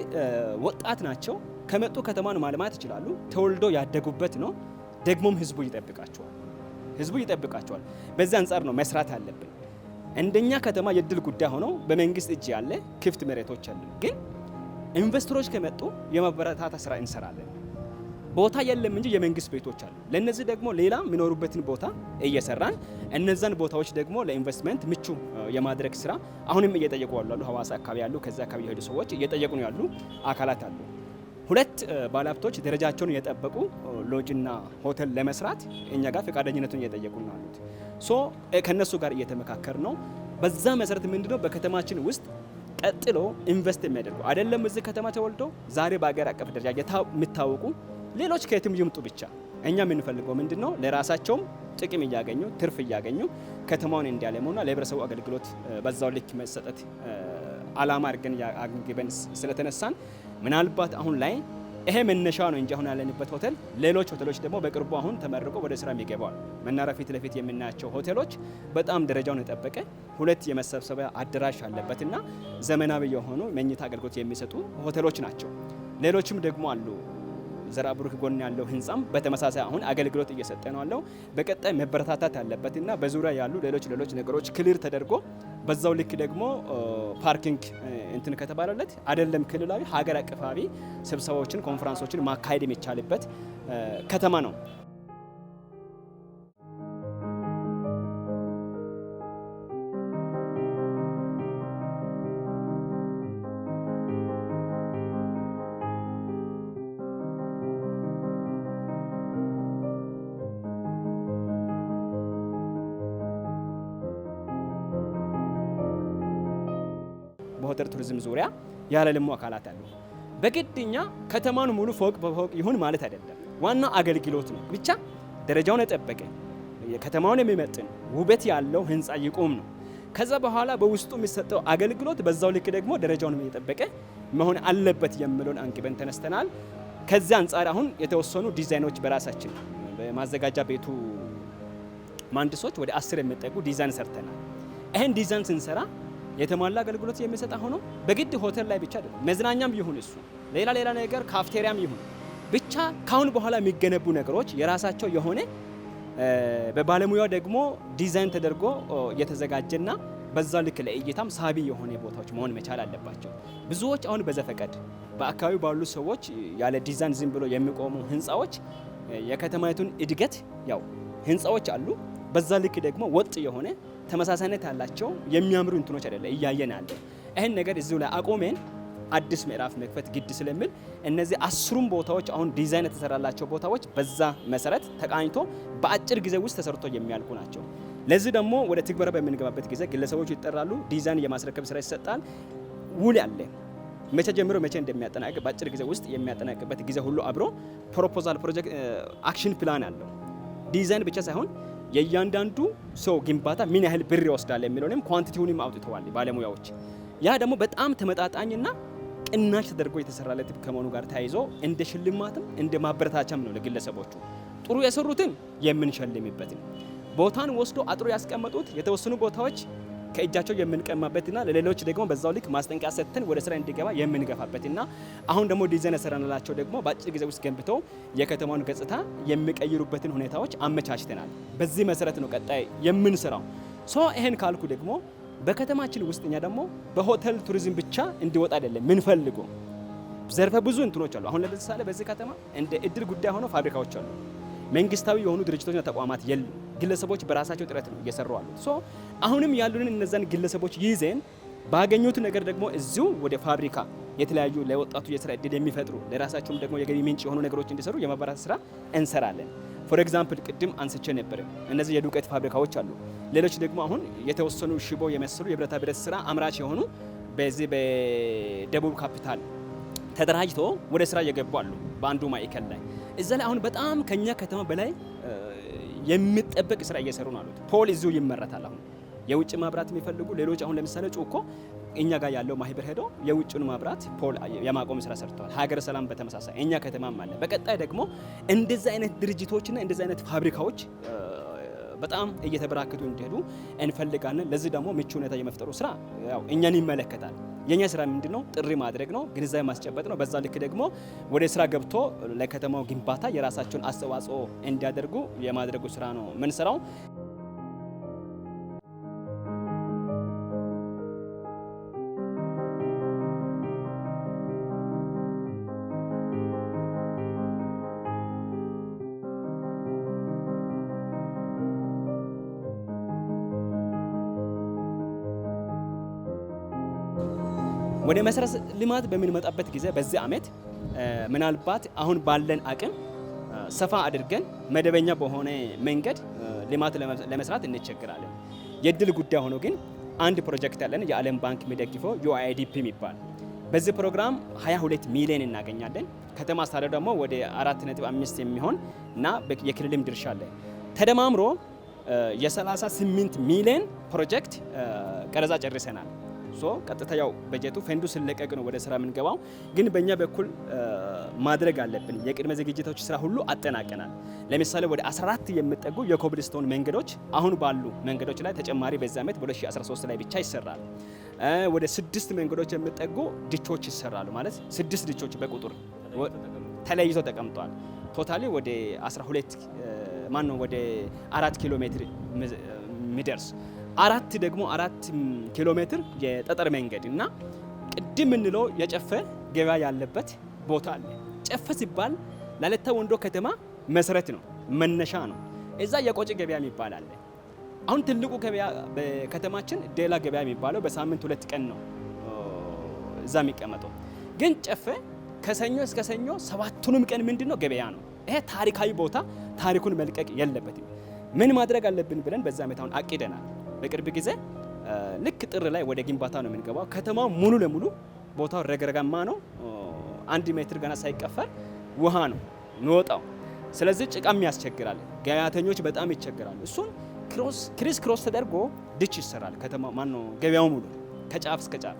ወጣት ናቸው። ከመጡ ከተማን ማልማት ይችላሉ። ተወልዶ ያደጉበት ነው። ደግሞም ህዝቡ ይጠብቃቸዋል። በዚህ አንጻር ነው መስራት አለብን። እንደኛ ከተማ የድል ጉዳይ ሆኖ በመንግስት እጅ ያለ ክፍት መሬቶች አሉ። ግን ኢንቨስተሮች ከመጡ የማበረታታ ስራ እንሰራለን። ቦታ የለም እንጂ የመንግስት ቤቶች አሉ። ለነዚህ ደግሞ ሌላ የሚኖሩበትን ቦታ እየሰራን እነዛን ቦታዎች ደግሞ ለኢንቨስትመንት ምቹ የማድረግ ስራ አሁንም እየጠየቁ ያሉ ሐዋሳ አካባቢ ያሉ ከዛ አካባቢ የሄዱ ሰዎች እየጠየቁ ነው ያሉ አካላት አሉ። ሁለት ባለሀብቶች ደረጃቸውን የጠበቁ ሎጅና ሆቴል ለመስራት እኛ ጋር ፈቃደኝነቱን እየጠየቁ ነው ያሉት። ሶ ከነሱ ጋር እየተመካከር ነው። በዛ መሰረት ምንድነው በከተማችን ውስጥ ቀጥሎ ኢንቨስት የሚያደርጉ አይደለም እዚህ ከተማ ተወልዶ ዛሬ በአገር አቀፍ ደረጃ የሚታወቁ ሌሎች ከየትም ይምጡ ብቻ እኛ የምንፈልገው ምንድነው ለራሳቸውም ጥቅም እያገኙ ትርፍ እያገኙ ከተማውን እንዲያለሙና ለህብረተሰቡ አገልግሎት በዛው ልክ መሰጠት አላማ አድርገን ያግበን ስለተነሳን ምናልባት አሁን ላይ ይሄ መነሻ ነው እንጂ አሁን ያለንበት ሆቴል ሌሎች ሆቴሎች ደግሞ በቅርቡ አሁን ተመርቆ ወደ ስራ የሚገባው መናኸሪያ ፊት ለፊት የምናያቸው ሆቴሎች በጣም ደረጃውን የጠበቀ ሁለት የመሰብሰቢያ አዳራሽ አለበትና ዘመናዊ የሆኑ መኝታ አገልግሎት የሚሰጡ ሆቴሎች ናቸው። ሌሎችም ደግሞ አሉ። ዘራብሩክ ጎን ያለው ህንጻም በተመሳሳይ አሁን አገልግሎት እየሰጠ ነው ያለው። በቀጣይ መበረታታት አለበትና በዙሪያ ያሉ ሌሎች ነገሮች ክሊር ተደርጎ በዛው ልክ ደግሞ ፓርኪንግ እንትን ከተባለለት አይደለም ክልላዊ ሀገር አቀፋዊ ስብሰባዎችን ኮንፈረንሶችን ማካሄድ የሚቻልበት ከተማ ነው። በሆቴል ቱሪዝም ዙሪያ ያለልሙ አካላት አሉ። በግድኛ ከተማን ሙሉ ፎቅ በፎቅ ይሁን ማለት አይደለም። ዋናው አገልግሎት ነው። ብቻ ደረጃውን የጠበቀ ከተማውን የሚመጥን ውበት ያለው ህንፃ ይቆም ነው። ከዛ በኋላ በውስጡ የሚሰጠው አገልግሎት በዛው ልክ ደግሞ ደረጃውን የጠበቀ መሆን አለበት የሚለውን አንግበን ተነስተናል። ከዚህ አንጻር አሁን የተወሰኑ ዲዛይኖች በራሳችን በማዘጋጃ ቤቱ መሀንዲሶች ወደ 10 የሚጠጉ ዲዛይን ሰርተናል። ይሄን ዲዛይን ስንሰራ የተሟላ አገልግሎት የሚሰጥ ሆኖ በግድ ሆቴል ላይ ብቻ አይደለም፣ መዝናኛም ይሁን እሱ ሌላ ነገር ካፍቴሪያም ይሁን ብቻ ካሁን በኋላ የሚገነቡ ነገሮች የራሳቸው የሆነ በባለሙያው ደግሞ ዲዛይን ተደርጎ የተዘጋጀና በዛ ልክ ለእይታም ሳቢ የሆነ ቦታዎች መሆን መቻል አለባቸው። ብዙዎች አሁን በዘፈቀድ በአካባቢው ባሉ ሰዎች ያለ ዲዛይን ዝም ብሎ የሚቆሙ ህንፃዎች የከተማይቱን እድገት ያው ህንፃዎች አሉ፣ በዛ ልክ ደግሞ ወጥ የሆነ ተመሳሳይነት ያላቸው የሚያምሩ እንትኖች አይደለ እያየን አለ። ይህን ነገር እዚሁ ላይ አቆሜን አዲስ ምዕራፍ መክፈት ግድ ስለሚል እነዚህ 10ሩም ቦታዎች አሁን ዲዛይን የተሰራላቸው ቦታዎች በዛ መሰረት ተቃኝቶ በአጭር ጊዜ ውስጥ ተሰርቶ የሚያልቁ ናቸው። ለዚህ ደግሞ ወደ ትግበራ በምንገባበት ጊዜ ግለሰቦች ይጠራሉ፣ ዲዛይን የማስረከብ ስራ ይሰጣል፣ ውል ያለ መቼ ጀምሮ መቼ እንደሚያጠናቅቅ በአጭር ጊዜ ውስጥ የሚያጠናቅበት ጊዜ ሁሉ አብሮ ፕሮፖዛል ፕሮጀክት አክሽን ፕላን አለው። ዲዛይን ብቻ ሳይሆን የእያንዳንዱ ሰው ግንባታ ምን ያህል ብር ይወስዳል የሚለውንም ኳንቲቲውንም አውጥተዋል ባለሙያዎች። ያ ደግሞ በጣም ተመጣጣኝና ቅናሽ ተደርጎ የተሰራለት ከመሆኑ ጋር ተያይዞ እንደ ሽልማትም እንደ ማበረታቻም ነው ለግለሰቦቹ ጥሩ የሰሩትን የምንሸልምበትን ቦታን ወስዶ አጥሮ ያስቀመጡት የተወሰኑ ቦታዎች ከእጃቸው የምንቀማበትና ለሌሎች ደግሞ በዛው ልክ ማስጠንቀቂያ ሰጥተን ወደ ስራ እንዲገባ የምንገፋበትና አሁን ደግሞ ዲዛይን የሰራንላቸው ደግሞ በአጭር ጊዜ ውስጥ ገንብተው የከተማውን ገጽታ የሚቀይሩበትን ሁኔታዎች አመቻችተናል። በዚህ መሰረት ነው ቀጣይ የምንሰራው። ይሄን ካልኩ ደግሞ በከተማችን ውስጥ እኛ ደግሞ በሆቴል ቱሪዝም ብቻ እንዲወጣ አይደለም ምንፈልጎ ዘርፈ ብዙ እንትኖች አሉ። አሁን ለምሳሌ በዚህ ከተማ እንደ እድል ጉዳይ ሆኖ ፋብሪካዎች አሉ። መንግስታዊ የሆኑ ድርጅቶችና ተቋማት የሉ። ግለሰቦች በራሳቸው ጥረት ነው እየሰሩ አሉት። አሁንም ያሉንን እነዛን ግለሰቦች ይዘን ባገኙት ነገር ደግሞ እዚሁ ወደ ፋብሪካ የተለያዩ ለወጣቱ የስራ እድል የሚፈጥሩ ለራሳቸውም ደግሞ የገቢ ምንጭ የሆኑ ነገሮች እንዲሰሩ የማበራት ስራ እንሰራለን። ፎር ኤግዛምፕል ቅድም አንስቼ ነበር፣ እነዚህ የዱቄት ፋብሪካዎች አሉ። ሌሎች ደግሞ አሁን የተወሰኑ ሽቦ የመሰሉ የብረታ ብረት ስራ አምራች የሆኑ በዚህ በደቡብ ካፒታል ተደራጅቶ ወደ ስራ እየገቡ አሉ። በአንዱ ማዕከል ላይ እዛ ላይ አሁን በጣም ከኛ ከተማ በላይ የሚጠበቅ ስራ እየሰሩ ነው አሉት። ፖል እዚሁ ይመረታል። አሁን የውጭ ማብራት የሚፈልጉ ሌሎች አሁን ለምሳሌ ጩኮ እኛ ጋር ያለው ማህበር ሄዶ የውጭውን ማብራት ፖል የማቆም ስራ ሰርተዋል። ሀገረ ሰላም በተመሳሳይ እኛ ከተማም አለ። በቀጣይ ደግሞ እንደዚህ አይነት ድርጅቶችና እንደዚህ አይነት ፋብሪካዎች በጣም እየተበራከቱ እንዲሄዱ እንፈልጋለን። ለዚህ ደግሞ ምቹ ሁኔታ የመፍጠሩ ስራ ያው እኛን ይመለከታል። የኛ ስራ ምንድነው? ጥሪ ማድረግ ነው፣ ግንዛቤ ማስጨበጥ ነው። በዛ ልክ ደግሞ ወደ ስራ ገብቶ ለከተማው ግንባታ የራሳቸውን አስተዋጽኦ እንዲያደርጉ የማድረጉ ስራ ነው ምንሰራው። ወደ መሰረተ ልማት በምንመጣበት ጊዜ በዚህ ዓመት ምናልባት አሁን ባለን አቅም ሰፋ አድርገን መደበኛ በሆነ መንገድ ልማት ለመስራት እንቸግራለን። የድል ጉዳይ ሆኖ ግን አንድ ፕሮጀክት ያለን የዓለም ባንክ የሚደግፈው UIDP የሚባል በዚህ ፕሮግራም 22 ሚሊዮን እናገኛለን። ከተማ አስተዳደሩ ደግሞ ወደ 4.5 የሚሆን እና የክልልም ድርሻ አለ። ተደማምሮ የ38 ሚሊዮን ፕሮጀክት ቀረጻ ጨርሰናል። ቀጥታ ያው በጀቱ ፈንዱ ስለቀቅ ነው ወደ ስራ የምንገባው። ግን በእኛ በኩል ማድረግ አለብን የቅድመ ዝግጅቶች ስራ ሁሉ አጠናቀናል። ለምሳሌ ወደ 14 የሚጠጉ የኮብልስቶን መንገዶች አሁን ባሉ መንገዶች ላይ ተጨማሪ በዚህ ዓመት በ2013 ላይ ብቻ ይሰራል። ወደ 6 መንገዶች የሚጠጉ ድቾች ይሰራሉ። ማለት 6 ድቾች በቁጥር ተለይቶ ተቀምጧል። ቶታሊ ወደ 12 ወደ 4 ኪሎ ሜትር የሚደርስ 4 ኪሎ ሜትር የጠጠር መንገድ እና ቅድም የምንለው የጨፈ ገበያ ያለበት ቦታ አለ። ጨፈ ሲባል ላለታ ወንዶ ከተማ መሰረት ነው፣ መነሻ ነው። እዛ የቆጭ ገበያ የሚባል አለ። አሁን ትልቁ ገበያ በከተማችን ዴላ ገበያ የሚባለው በሳምንት 2 ቀን ነው እዛ የሚቀመጠው። ግን ጨፈ ከሰኞ እስከ ሰኞ 7ቱንም ቀን ምንድነው ገበያ ነው። ይሄ ታሪካዊ ቦታ ታሪኩን መልቀቅ የለበትም። ምን ማድረግ አለብን ብለን በዛ ዓመት አሁን አቅደናል። በቅርብ ጊዜ ልክ ጥር ላይ ወደ ግንባታ ነው የምንገባው። ከተማው ሙሉ ለሙሉ ቦታው ረግረጋማ ነው። 1 ሜትር ገና ሳይቀፈር ውሃ ነው የሚወጣው። ስለዚህ ጭቃም ያስቸግራል። ገበያተኞች በጣም ይቸግራሉ። እሱን ክሮስ ተደርጎ ድች ይሰራል። ከተማ ገበያው ሙሉ ከጫፍ እስከ ጫፍ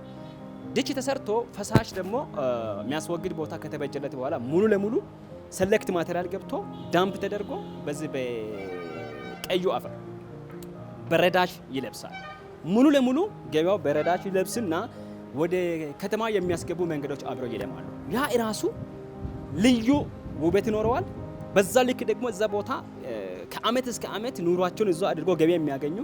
ድች ተሰርቶ ፈሳሽ ደግሞ የሚያስወግድ ቦታ ከተበጀለት በኋላ ሙሉ ለሙሉ ሰሌክት ማቴሪያል ገብቶ ዳምፕ ተደርጎ በዚህ በቀዩ አፈር በረዳሽ ይለብሳል። ሙሉ ለሙሉ ገበያው በረዳሽ ይለብስና ወደ ከተማ የሚያስገቡ መንገዶች አብረው ይለማሉ። ያ ራሱ ልዩ ውበት ይኖረዋል። በዛ ልክ ደግሞ እዛ ቦታ ከአመት እስከ አመት ኑሯቸውን እዛው አድርጎ ገቢ የሚያገኙ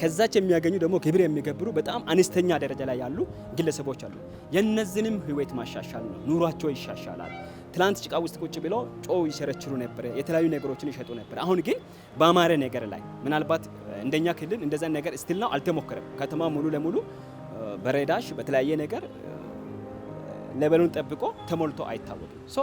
ከዛች የሚያገኙ ደግሞ ግብር የሚገብሩ በጣም አነስተኛ ደረጃ ላይ ያሉ ግለሰቦች አሉ። የነዚህንም ህይወት ማሻሻል ነው። ኑሯቸው ይሻሻላል። ትላንት ጭቃ ውስጥ ቁጭ ብለው ጮው ይሸረችሩ ነበር፣ የተለያዩ ነገሮችን ይሸጡ ነበር። አሁን ግን በአማረ ነገር ላይ ምናልባት እንደኛ ክልል እንደዛ ነገር ስቲል ነው አልተሞከረም። ከተማ ሙሉ ለሙሉ በሬዳሽ በተለያየ ነገር ለበሉን ጠብቆ ተሞልቶ አይታወቅም። ሶ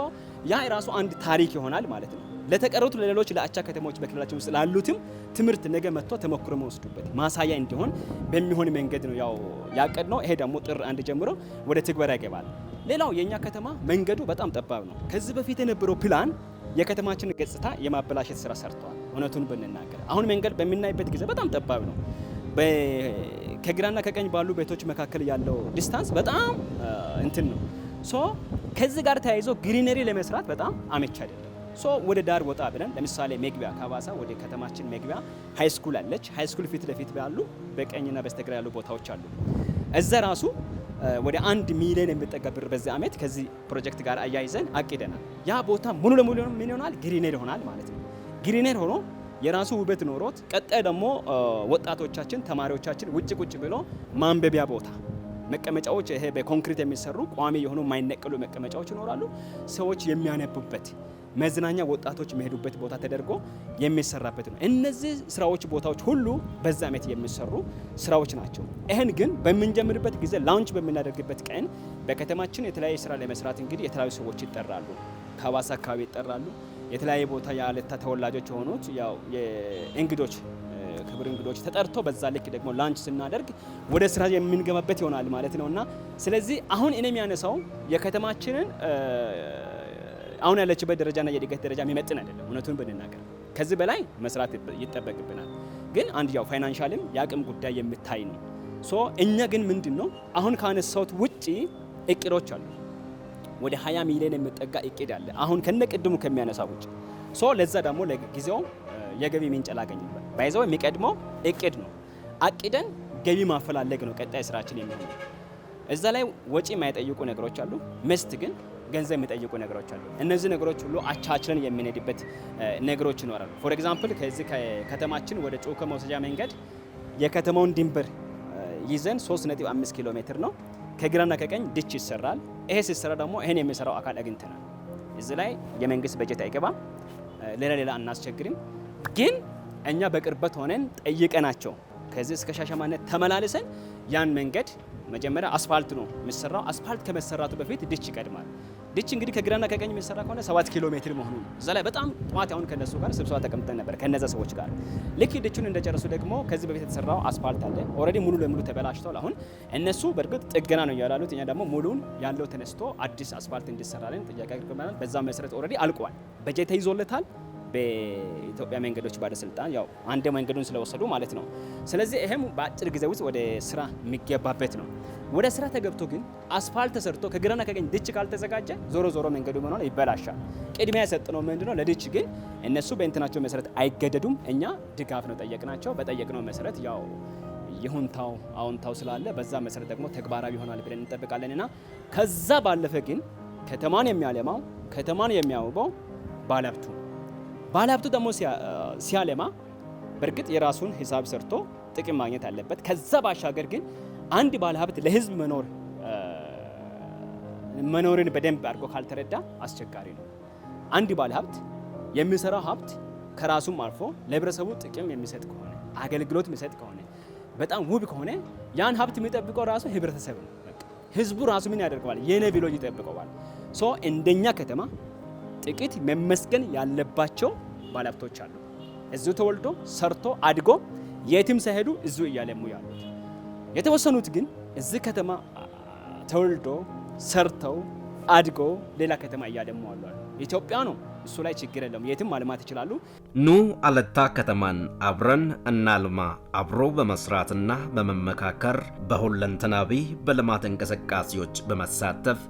ያ ራሱ አንድ ታሪክ ይሆናል ማለት ነው። ለተቀሩት ለሌሎች ለአቻ ከተሞች በክልላችን ውስጥ ላሉትም ትምህርት ነገ መጥቶ ተሞክሮ መወስዱበት ማሳያ እንዲሆን በሚሆን መንገድ ነው ያው ያቀድነው። ይሄ ደግሞ ጥር 1 ጀምሮ ወደ ትግበራ ይገባል። ሌላው የኛ ከተማ መንገዱ በጣም ጠባብ ነው። ከዚህ በፊት የነበረው ፕላን የከተማችን ገጽታ የማበላሸት ስራ ሰርተዋል። እውነቱን ብንናገር አሁን መንገድ በሚናይበት ጊዜ በጣም ጠባብ ነው። ከግራና ከቀኝ ባሉ ቤቶች መካከል ያለው ዲስታንስ በጣም እንትን ነው። ሶ ከዚህ ጋር ተያይዞ ግሪነሪ ለመስራት በጣም አመች አይደለም። ሶ ወደ ዳር ወጣ ብለን ለምሳሌ መግቢያ ከሐዋሳ ወደ ከተማችን መግቢያ ሃይ ስኩል አለች። ሃይ ስኩል ፊት ለፊት ባሉ በቀኝና በስተግራ ያሉ ቦታዎች አሉ። እዛ ራሱ ወደ 1 ሚሊዮን የሚጠጋ ብር በዚህ አመት ከዚህ ፕሮጀክት ጋር አያይዘን አቅደናል። ያ ቦታ ሙሉ ለሙሉ ምን ይሆናል? ግሪነሪ ይሆናል ማለት ነው። ግሪነሪ ሆኖ የራሱ ውበት ኖሮት ቀጣይ ደግሞ ወጣቶቻችን ተማሪዎቻችን ውጭ ቁጭ ብሎ ማንበቢያ ቦታ መቀመጫዎች ይሄ በኮንክሪት የሚሰሩ ቋሚ የሆኑ የማይነቀሉ መቀመጫዎች ይኖራሉ። ሰዎች የሚያነቡበት መዝናኛ ወጣቶች የሚሄዱበት ቦታ ተደርጎ የሚሰራበት ነው። እነዚህ ስራዎች ቦታዎች ሁሉ በዛ አመት የሚሰሩ ስራዎች ናቸው። ይህን ግን በምንጀምርበት ጊዜ ላውንች በምናደርግበት ቀን በከተማችን የተለያየ ስራ ለመስራት እንግዲህ የተለያዩ ሰዎች ይጠራሉ። ከሐዋሳ አካባቢ ይጠራሉ። የተለያየ ቦታ የአለታ ተወላጆች የሆኑት ያው የእንግዶች ክብር እንግዶች ተጠርቶ በዛ ልክ ደግሞ ላንች ስናደርግ ወደ ስራ የምንገባበት ይሆናል ማለት ነውና ስለዚህ አሁን እኔ የሚያነሳው የከተማችንን አሁን ያለችበት ደረጃና የእድገት ደረጃ የሚመጥን አይደለም። እውነቱን ብንናገር ከዚህ በላይ መስራት ይጠበቅብናል። ግን አንድ ያው ፋይናንሻልም የአቅም ጉዳይ የምታይ ነው። ሶ እኛ ግን ምንድነው አሁን ካነሳሁት ውጪ እቅዶች አሉ። ወደ 20 ሚሊዮን የሚጠጋ እቅድ አለ አሁን ከነቅድሙ ከሚያነሳው ውጪ። ሶ ለዛ ደግሞ ለጊዜው የገቢ ምንጭ ላገኝበት ባይዘው የሚቀድመው እቅድ ነው። አቅደን ገቢ ማፈላለግ ነው ቀጣይ ስራችን የሚሆነው። እዛ ላይ ወጪ የማይጠይቁ ነገሮች አሉ፣ መስት ግን ገንዘብ የሚጠይቁ ነገሮች አሉ። እነዚህ ነገሮች ሁሉ አቻችለን የምንሄድበት ነገሮች ይኖራሉ። ፎር ኤግዛምፕል ከዚህ ከተማችን ወደ ጮኮ መውሰጃ መንገድ የከተማውን ድንበር ይዘን 3.5 ኪሎ ሜትር ነው። ከግራና ከቀኝ ድች ይሰራል። ይሄ ሲሰራ ደግሞ ይሄን የሚሰራው አካል አግኝተናል። እዚህ ላይ የመንግስት በጀት አይገባም፣ ሌላ አናስቸግርም። ግን እኛ በቅርበት ሆነን ጠይቀናቸው ከዚህ እስከ ሻሸመኔ ተመላልሰን ያን መንገድ መጀመሪያ አስፋልት ነው የሚሰራው። አስፋልት ከመሰራቱ በፊት ድች ይቀድማል። ድች እንግዲህ ከግራና ከቀኝ የሚሰራ ከሆነ 7 ኪሎ ሜትር መሆኑ ነው። እዛ ላይ በጣም ጧት አሁን ከነሱ ጋር ስብሰባ ተቀምጠን ነበር ከነዛ ሰዎች ጋር። ልክ ድቹን እንደጨረሱ ደግሞ ከዚህ በፊት የተሰራው አስፋልት አለ ኦልሬዲ ሙሉ ለሙሉ ተበላሽቷል። አሁን እነሱ በእርግጥ ጥገና ነው ያላሉት፣ እኛ ደግሞ ሙሉን ያለው ተነስቶ አዲስ አስፋልት እንዲሰራልን ጥያቄ አቅርበናል። በዛ መሰረት ኦልሬዲ አልቋል። በጀት ተይዞለታል በኢትዮጵያ መንገዶች ባለስልጣን ያው አንድ መንገዱን ስለወሰዱ ማለት ነው። ስለዚህ ይሄም በአጭር ጊዜ ውስጥ ወደ ስራ የሚገባበት ነው። ወደ ስራ ተገብቶ ግን አስፋልት ተሰርቶ ከግራና ከቀኝ ድች ካልተዘጋጀ ዞሮ መንገዱ ምን ይበላሻል። ቅድሚያ የሰጠነው ምንድነው ለድች ግን እነሱ በእንትናቸው መሰረት አይገደዱም። እኛ ድጋፍ ነው ጠየቅናቸው። በጠየቅነው መሰረት ያው ይሁንታው አዎንታው ስላለ በዛ መሰረት ደግሞ ተግባራዊ ይሆናል ብለን እንጠብቃለንና ከዛ ባለፈ ግን ከተማን የሚያለማው ከተማን የሚያውበው ባለሀብቱ ደግሞ ሲያለማ በእርግጥ የራሱን ሂሳብ ሰርቶ ጥቅም ማግኘት አለበት። ከዛ ባሻገር ግን አንድ ባለሀብት ለህዝብ መኖርን በደንብ አድርጎ ካልተረዳ አስቸጋሪ ነው። አንድ ባለሀብት የሚሰራው ሀብት ከራሱም አልፎ ለህብረተሰቡ ጥቅም የሚሰጥ ከሆነ አገልግሎት የሚሰጥ ከሆነ በጣም ውብ ከሆነ ያን ሀብት የሚጠብቀው ራሱ ህብረተሰብ ነው። ህዝቡ ራሱ ምን ያደርገዋል? የኔ ብሎ ይጠብቀዋል። ሶ እንደኛ ከተማ ጥቂት መመስገን ያለባቸው ባለሀብቶች አሉ። እዚሁ ተወልዶ ሰርቶ አድጎ የትም ሳይሄዱ እዚሁ እያለሙ ያሉት። የተወሰኑት ግን እዚህ ከተማ ተወልዶ ሰርተው አድጎ ሌላ ከተማ እያለሙ አሉ። ኢትዮጵያ ነው፣ እሱ ላይ ችግር የለም፣ የትም ማልማት ይችላሉ። ኑ አለታ ከተማን አብረን እናልማ። አብሮ በመስራትና በመመካከር በሁለንተናዊ በልማት እንቅስቃሴዎች በመሳተፍ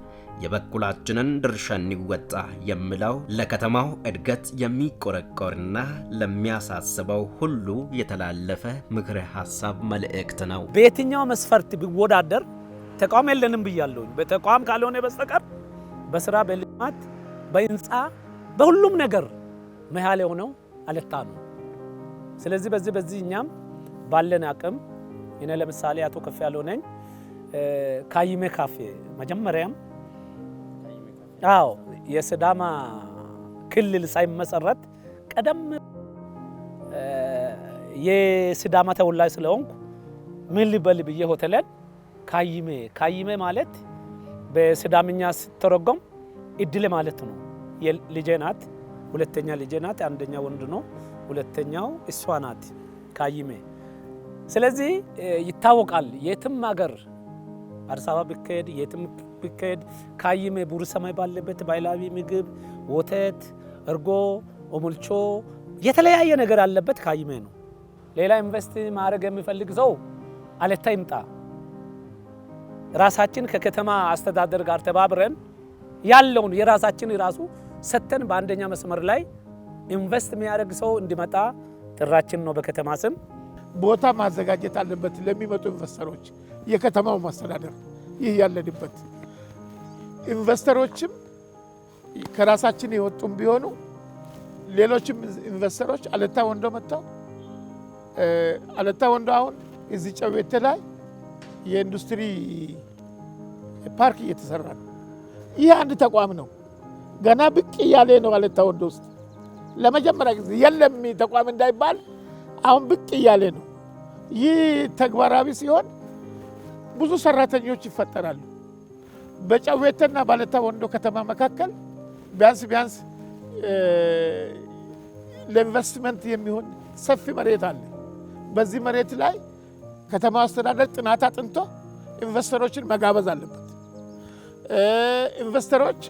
የበኩላችንን ድርሻ እንወጣ የሚለው ለከተማው እድገት የሚቆረቆርና ለሚያሳስበው ሁሉ የተላለፈ ምክረ ሀሳብ መልእክት ነው። በየትኛው መስፈርት ቢወዳደር ተቋም የለንም ብያለሁ። በተቋም ካልሆነ በስተቀር በስራ በልማት በህንፃ በሁሉም ነገር መሃል የሆነው አለታ ነው። ስለዚህ በዚህ እኛም ባለን አቅም እኔ ለምሳሌ አቶ ከፍ ያለው ነኝ ካይሜ ካፌ መጀመሪያም የሲዳማ ክልል ሳይመሰረት ቀደም የሲዳማ ተወላጅ ስለሆንኩ ምን ልበል ብዬ ሆቴልን ካይሜ ማለት በሲዳምኛ ሲተረጎም እድል ማለት ነው። ልጄ ናት፣ ሁለተኛ ልጄ ናት፣ አንደኛ ወንድ ነው፣ ሁለተኛው እሷ ናት ካይሜ። ስለዚህ ይታወቃል የትም ሀገር አዲስ አበባ ቢካሄድ የትም ቢካሄድ ካይሜ ቡር ሰማይ ባለበት ባህላዊ ምግብ፣ ወተት፣ እርጎ፣ ኦሞልቾ የተለያየ ነገር ያለበት ካይሜ ነው። ሌላ ኢንቨስት ማድረግ የሚፈልግ ሰው አለታ ይምጣ። ራሳችን ከከተማ አስተዳደር ጋር ተባብረን ያለውን የራሳችን ራሱ ሰተን በአንደኛ መስመር ላይ ኢንቨስት የሚያደርግ ሰው እንዲመጣ ጥራችን ነው። በከተማ ስም ቦታ ማዘጋጀት አለበት ለሚመጡ ኢንቨስተሮች የከተማው ማስተዳደር። ይህ ያለንበት ኢንቨስተሮችም ከራሳችን የወጡም ቢሆኑ ሌሎችም ኢንቨስተሮች አለታ ወንዶ መጥተው አለታ ወንዶ አሁን እዚህ ጨቤቴ ላይ የኢንዱስትሪ ፓርክ እየተሰራ ነው። ይህ አንድ ተቋም ነው። ገና ብቅ እያለ ነው አለታ ወንዶ ውስጥ ለመጀመሪያ ጊዜ የለም ተቋም እንዳይባል አሁን ብቅ እያለ ነው። ይህ ተግባራዊ ሲሆን ብዙ ሰራተኞች ይፈጠራሉ። በጨቤቴና በአለታ ወንዶ ከተማ መካከል ቢያንስ ለኢንቨስትመንት የሚሆን ሰፊ መሬት አለ። በዚህ መሬት ላይ ከተማ አስተዳደር ጥናት አጥንቶ ኢንቨስተሮችን መጋበዝ አለበት። ኢንቨስተሮች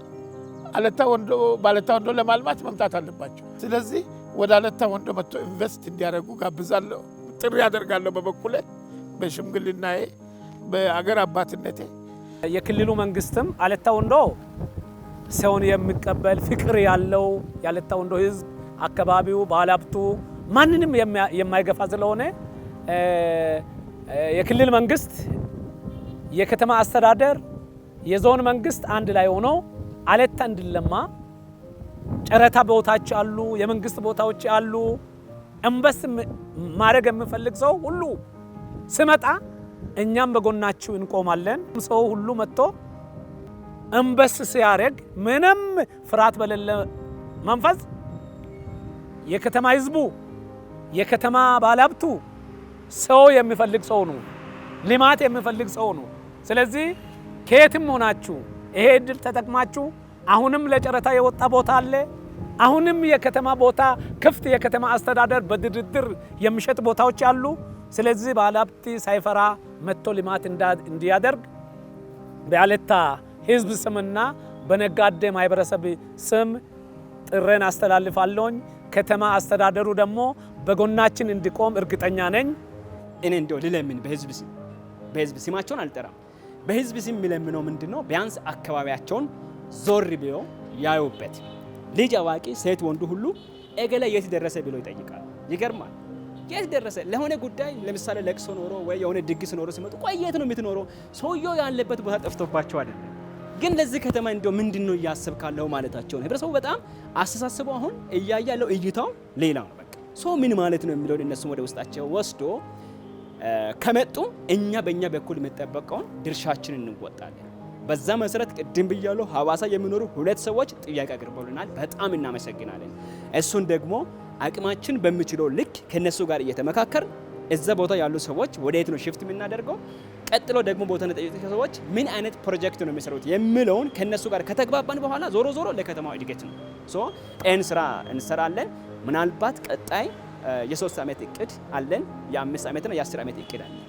በአለታ ወንዶ ለማልማት መምጣት አለባቸው። ስለዚህ ወደ አለታ ወንዶ መጥቶ ኢንቨስት እንዲያደርጉ ጋብዛለሁ፣ ጥሪ ያደርጋለሁ። በበኩሌ በሽምግልናዬ በአገር አባትነቴ የክልሉ መንግስትም አለታ ወንዶ ሰውን የሚቀበል ፍቅር ያለው የአለታ ወንዶ ህዝብ፣ አካባቢው፣ ባለሀብቱ ማንንም የማይገፋ ስለሆነ የክልል መንግስት፣ የከተማ አስተዳደር፣ የዞን መንግስት አንድ ላይ ሆኖ አለታ እንዲለማ ጨረታ ቦታዎች አሉ፣ የመንግስት ቦታዎች አሉ። ኢንቨስት ማድረግ የሚፈልግ ሰው ሁሉ ስመጣ እኛም በጎናችሁ እንቆማለን። ሰው ሁሉ መጥቶ ኢንቨስት ሲያደርግ ምንም ፍርሃት በሌለ መንፈስ የከተማ ህዝቡ፣ የከተማ ባለሀብቱ ሰው የሚፈልግ ሰው ነው፣ ልማት የሚፈልግ ሰው ነው። ስለዚህ ከየትም ሆናችሁ ይሄ እድል ተጠቅማችሁ አሁንም ለጨረታ የወጣ ቦታ አለ። አሁንም የከተማ ቦታ ክፍት የከተማ አስተዳደር በድርድር የሚሸጥ ቦታዎች አሉ። ስለዚህ ባለሀብት ሳይፈራ መጥቶ ልማት እንዲያደርግ በአለታ ህዝብ ስምና በነጋዴ ማህበረሰብ ስም ጥሬን አስተላልፋለሁኝ። ከተማ አስተዳደሩ ደግሞ በጎናችን እንዲቆም እርግጠኛ ነኝ። እኔ እንደው ልለምን በህዝብ ስማቸውን አልጠራም። በህዝብ ስም የሚለምነው ምንድነው? ቢያንስ አካባቢያቸውን ዞር ብሎ ያዩበት። ልጅ አዋቂ፣ ሴት ወንዱ ሁሉ እገሌ የት ደረሰ ብሎ ይጠይቃል። ይገርማል። የት ደረሰ ለሆነ ጉዳይ ለምሳሌ ለቅሶ ኖሮ ወይ የሆነ ድግስ ኖሮ ሲመጡ ቆይ የት ነው የምትኖረው? ሰውየው ያለበት ቦታ ጠፍቶባቸው አይደለም፣ ግን ለዚህ ከተማ እንደው ምንድነው እያሰብካለው ማለታቸው ነው። ህብረተሰቡ በጣም አስተሳስቦ አሁን እያየ ያለው እይታው ሌላ ነው። በቃ ሰው ምን ማለት ነው የሚለውን እነሱም ወደ ውስጣቸው ወስዶ ከመጡ እኛ በእኛ በኩል የሚጠበቀውን ድርሻችንን እንወጣለን። በዛ መሰረት ቅድም ብያለሁ፣ ሐዋሳ የሚኖሩ 2 ሰዎች ጥያቄ አቅርበውልናል። በጣም እናመሰግናለን። እሱን ደግሞ አቅማችን በሚችለው ልክ ከነሱ ጋር እየተመካከር እዛ ቦታ ያሉ ሰዎች ወዴት ነው ሽፍት የምናደርገው፣ ቀጥሎ ደግሞ ቦታ የጠየቁ ሰዎች ምን አይነት ፕሮጀክት ነው የሚሰሩት የሚለውን ከነሱ ጋር ከተግባባን በኋላ ዞሮ ለከተማው እድገት ነው ይህን ስራ እንሰራለን። ምናልባት ቀጣይ የ3 ዓመት እቅድ አለን፣ የ5 ዓመትና የ10 ዓመት እቅድ አለን።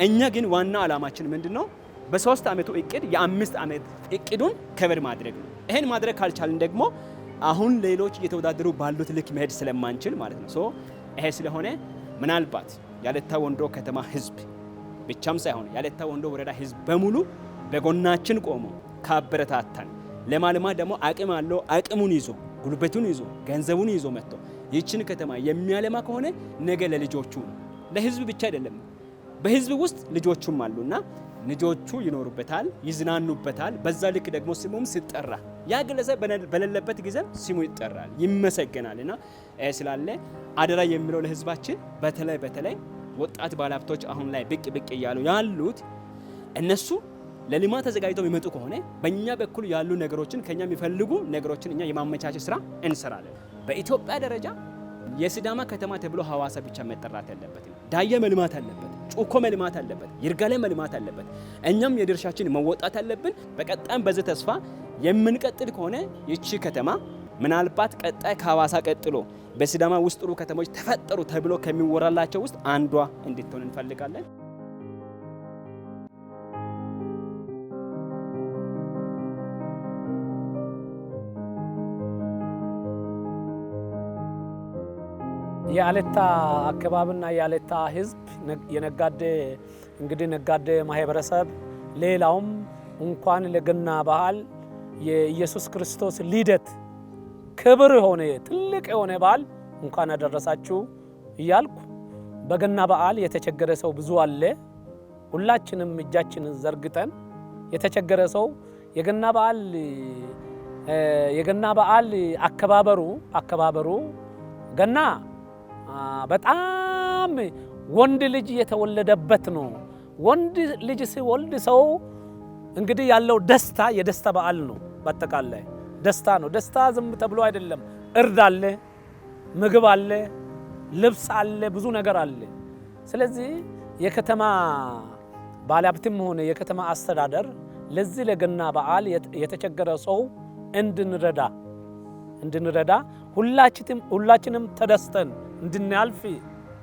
እኛ ግን ዋና ዓላማችን ምንድነው? በ3 ዓመቱ እቅድ የ5 ዓመት እቅዱን ከበር ማድረግ ነው። ይሄን ማድረግ ካልቻልን ደግሞ አሁን ሌሎች እየተወዳደሩ ባሉት ልክ መሄድ ስለማንችል ማለት ነው። ይሄ ስለሆነ ምናልባት የአለታ ወንዶ ከተማ ህዝብ ብቻም ሳይሆን የአለታ ወንዶ ወረዳ ህዝብ በሙሉ በጎናችን ቆሞ ካበረታታን፣ ለማልማት ደግሞ አቅም አለው አቅሙን ይዞ ጉልበቱን ይዞ ገንዘቡን ይዞ መጥቶ ይህችን ከተማ የሚያለማ ከሆነ ነገ ለልጆቹ ነው፣ ለህዝብ ብቻ አይደለም፣ በህዝብ ውስጥ ልጆቹም አሉና ልጆቹ ይኖሩበታል፣ ይዝናኑበታል። በዛ ልክ ደግሞ ስሙም ሲጠራ ያ ግለሰብ በሌለበት ጊዜ ስሙ ይጠራል፣ ይመሰገናል። እና ስላለ አደራ የሚለው ለህዝባችን በተለይ ወጣት ባለሀብቶች አሁን ላይ ብቅ እያሉ ያሉት እነሱ ለልማት ተዘጋጅተው የሚመጡ ከሆነ በእኛ በኩል ያሉ ነገሮችን ከኛ የሚፈልጉ ነገሮችን እኛ የማመቻቸት ስራ እንሰራለን። በኢትዮጵያ ደረጃ የሲዳማ ከተማ ተብሎ ሐዋሳ ብቻ መጠራት የለበትም። ዳየ መልማት አለበት፣ ጩኮ መልማት አለበት፣ ይርጋለም መልማት አለበት። እኛም የድርሻችን መወጣት አለብን። በቀጣይም በዚህ ተስፋ የምንቀጥል ከሆነ ይቺ ከተማ ምናልባት ቀጣይ ከሐዋሳ ቀጥሎ በሲዳማ ውስጥ ጥሩ ከተሞች ተፈጠሩ ተብሎ ከሚወራላቸው ውስጥ አንዷ እንድትሆን እንፈልጋለን። የአለታ አካባቢና የአለታ ህዝብ የነጋዴ እንግዲህ ነጋዴ ማህበረሰብ ሌላውም እንኳን ለገና በዓል የኢየሱስ ክርስቶስ ልደት ክብር ሆነ ትልቅ የሆነ በዓል እንኳን አደረሳችሁ እያልኩ በገና በዓል የተቸገረ ሰው ብዙ አለ። ሁላችንም እጃችንን ዘርግተን የተቸገረ ሰው የገና በዓል አከባበሩ ገና በጣም ወንድ ልጅ የተወለደበት ነው። ወንድ ልጅ ሲወልድ ሰው እንግዲህ ያለው ደስታ የደስታ በዓል ነው። በአጠቃላይ ደስታ ነው። ደስታ ዝም ተብሎ አይደለም። እርድ አለ፣ ምግብ አለ፣ ልብስ አለ፣ ብዙ ነገር አለ። ስለዚህ የከተማ ባለሀብትም ሆነ የከተማ አስተዳደር ለዚህ ለገና በዓል የተቸገረ ሰው እንድንረዳ ሁላችንም ተደስተን እንድናልፍ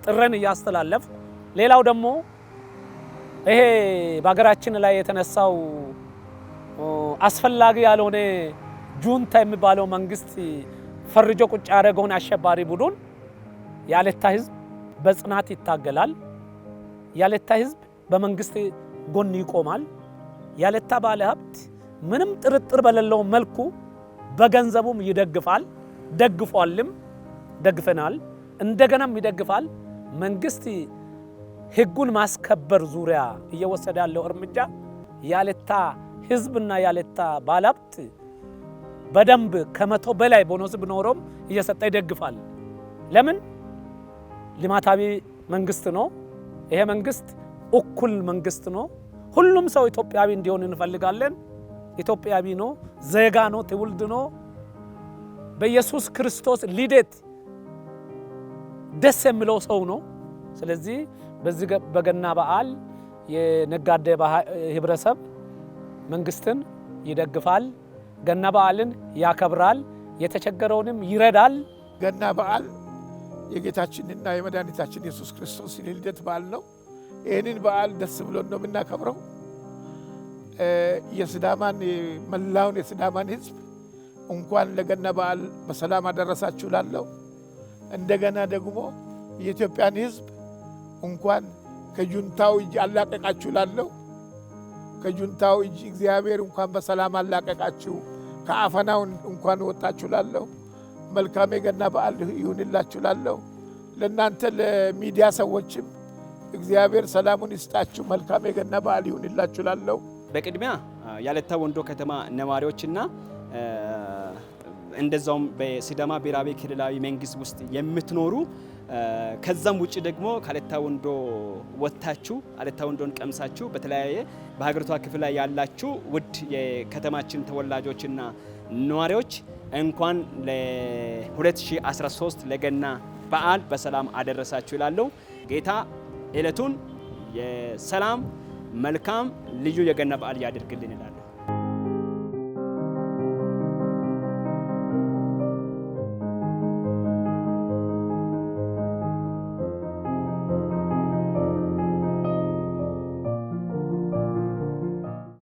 ጥረን እያስተላለፍ ሌላው ደግሞ ይሄ በሀገራችን ላይ የተነሳው አስፈላጊ ያልሆነ ጁንታ የሚባለው መንግስት ፈርጆ ቁጭ ያደረገውን አሸባሪ ቡድን የአለታ ህዝብ በጽናት ይታገላል። የአለታ ህዝብ በመንግስት ጎን ይቆማል። የአለታ ባለሀብት ምንም ጥርጥር በሌለው መልኩ በገንዘቡም ይደግፋል፣ ደግፏልም፣ ደግፈናል፣ እንደገናም ይደግፋል። መንግስት ህጉን ማስከበር ዙሪያ እየወሰደ ያለው እርምጃ የአለታ ህዝብና የአለታ ባለሀብት በደንብ ከመቶ በላይ ቦኖስ ቢኖረውም እየሰጠ ይደግፋል። ለምን? ልማታዊ መንግስት ነው። ይሄ መንግስት እኩል መንግስት ነው። ሁሉም ሰው ኢትዮጵያዊ እንዲሆን እንፈልጋለን። ኢትዮጵያዊ ነው፣ ዜጋ ነው፣ ትውልድ ነው። በኢየሱስ ክርስቶስ ልደት ደስ የሚለው ሰው ነው። ስለዚህ በዚህ በገና በዓል የነጋዴ ህብረተሰብ መንግስትን ይደግፋል፣ ገና በዓልን ያከብራል፣ የተቸገረውንም ይረዳል። ገና በዓል የጌታችንና የመድኃኒታችን ኢየሱስ ክርስቶስ የልደት በዓል ነው። ይህንን በዓል ደስ ብሎን ነው የምናከብረው። መላውን የሲዳማን ህዝብ እንኳን ለገና በዓል በሰላም አደረሳችሁ ላለው፣ እንደገና ደግሞ የኢትዮጵያን ህዝብ እንኳን ከጁንታው እጅ አላቀቃችሁ ላለው፣ ከጁንታው እጅ እግዚአብሔር እንኳን በሰላም አላቀቃችሁ፣ ከአፈናው እንኳን ወጣችሁ ላለው፣ መልካም የገና በዓል ይሁንላችሁ ላለው፣ ለእናንተ ለሚዲያ ሰዎችም እግዚአብሔር ሰላሙን ይስጣችሁ፣ መልካም የገና በዓል ይሁንላችሁ ላለው። በቅድሚያ የአለታ ወንዶ ከተማ ነዋሪዎችና እንደዛውም በሲዳማ ብሔራዊ ክልላዊ መንግስት ውስጥ የምትኖሩ ከዛም ውጭ ደግሞ ከአለታ ወንዶ ወጥታችሁ አለታ ወንዶን ቀምሳችሁ በተለያየ በሀገሪቷ ክፍል ላይ ያላችሁ ውድ የከተማችን ተወላጆችና ነዋሪዎች እንኳን ለ2013 ለገና በዓል በሰላም አደረሳችሁ ይላለው። ጌታ ዕለቱን የሰላም መልካም ልዩ የገና በዓል ያድርግልን ይላል።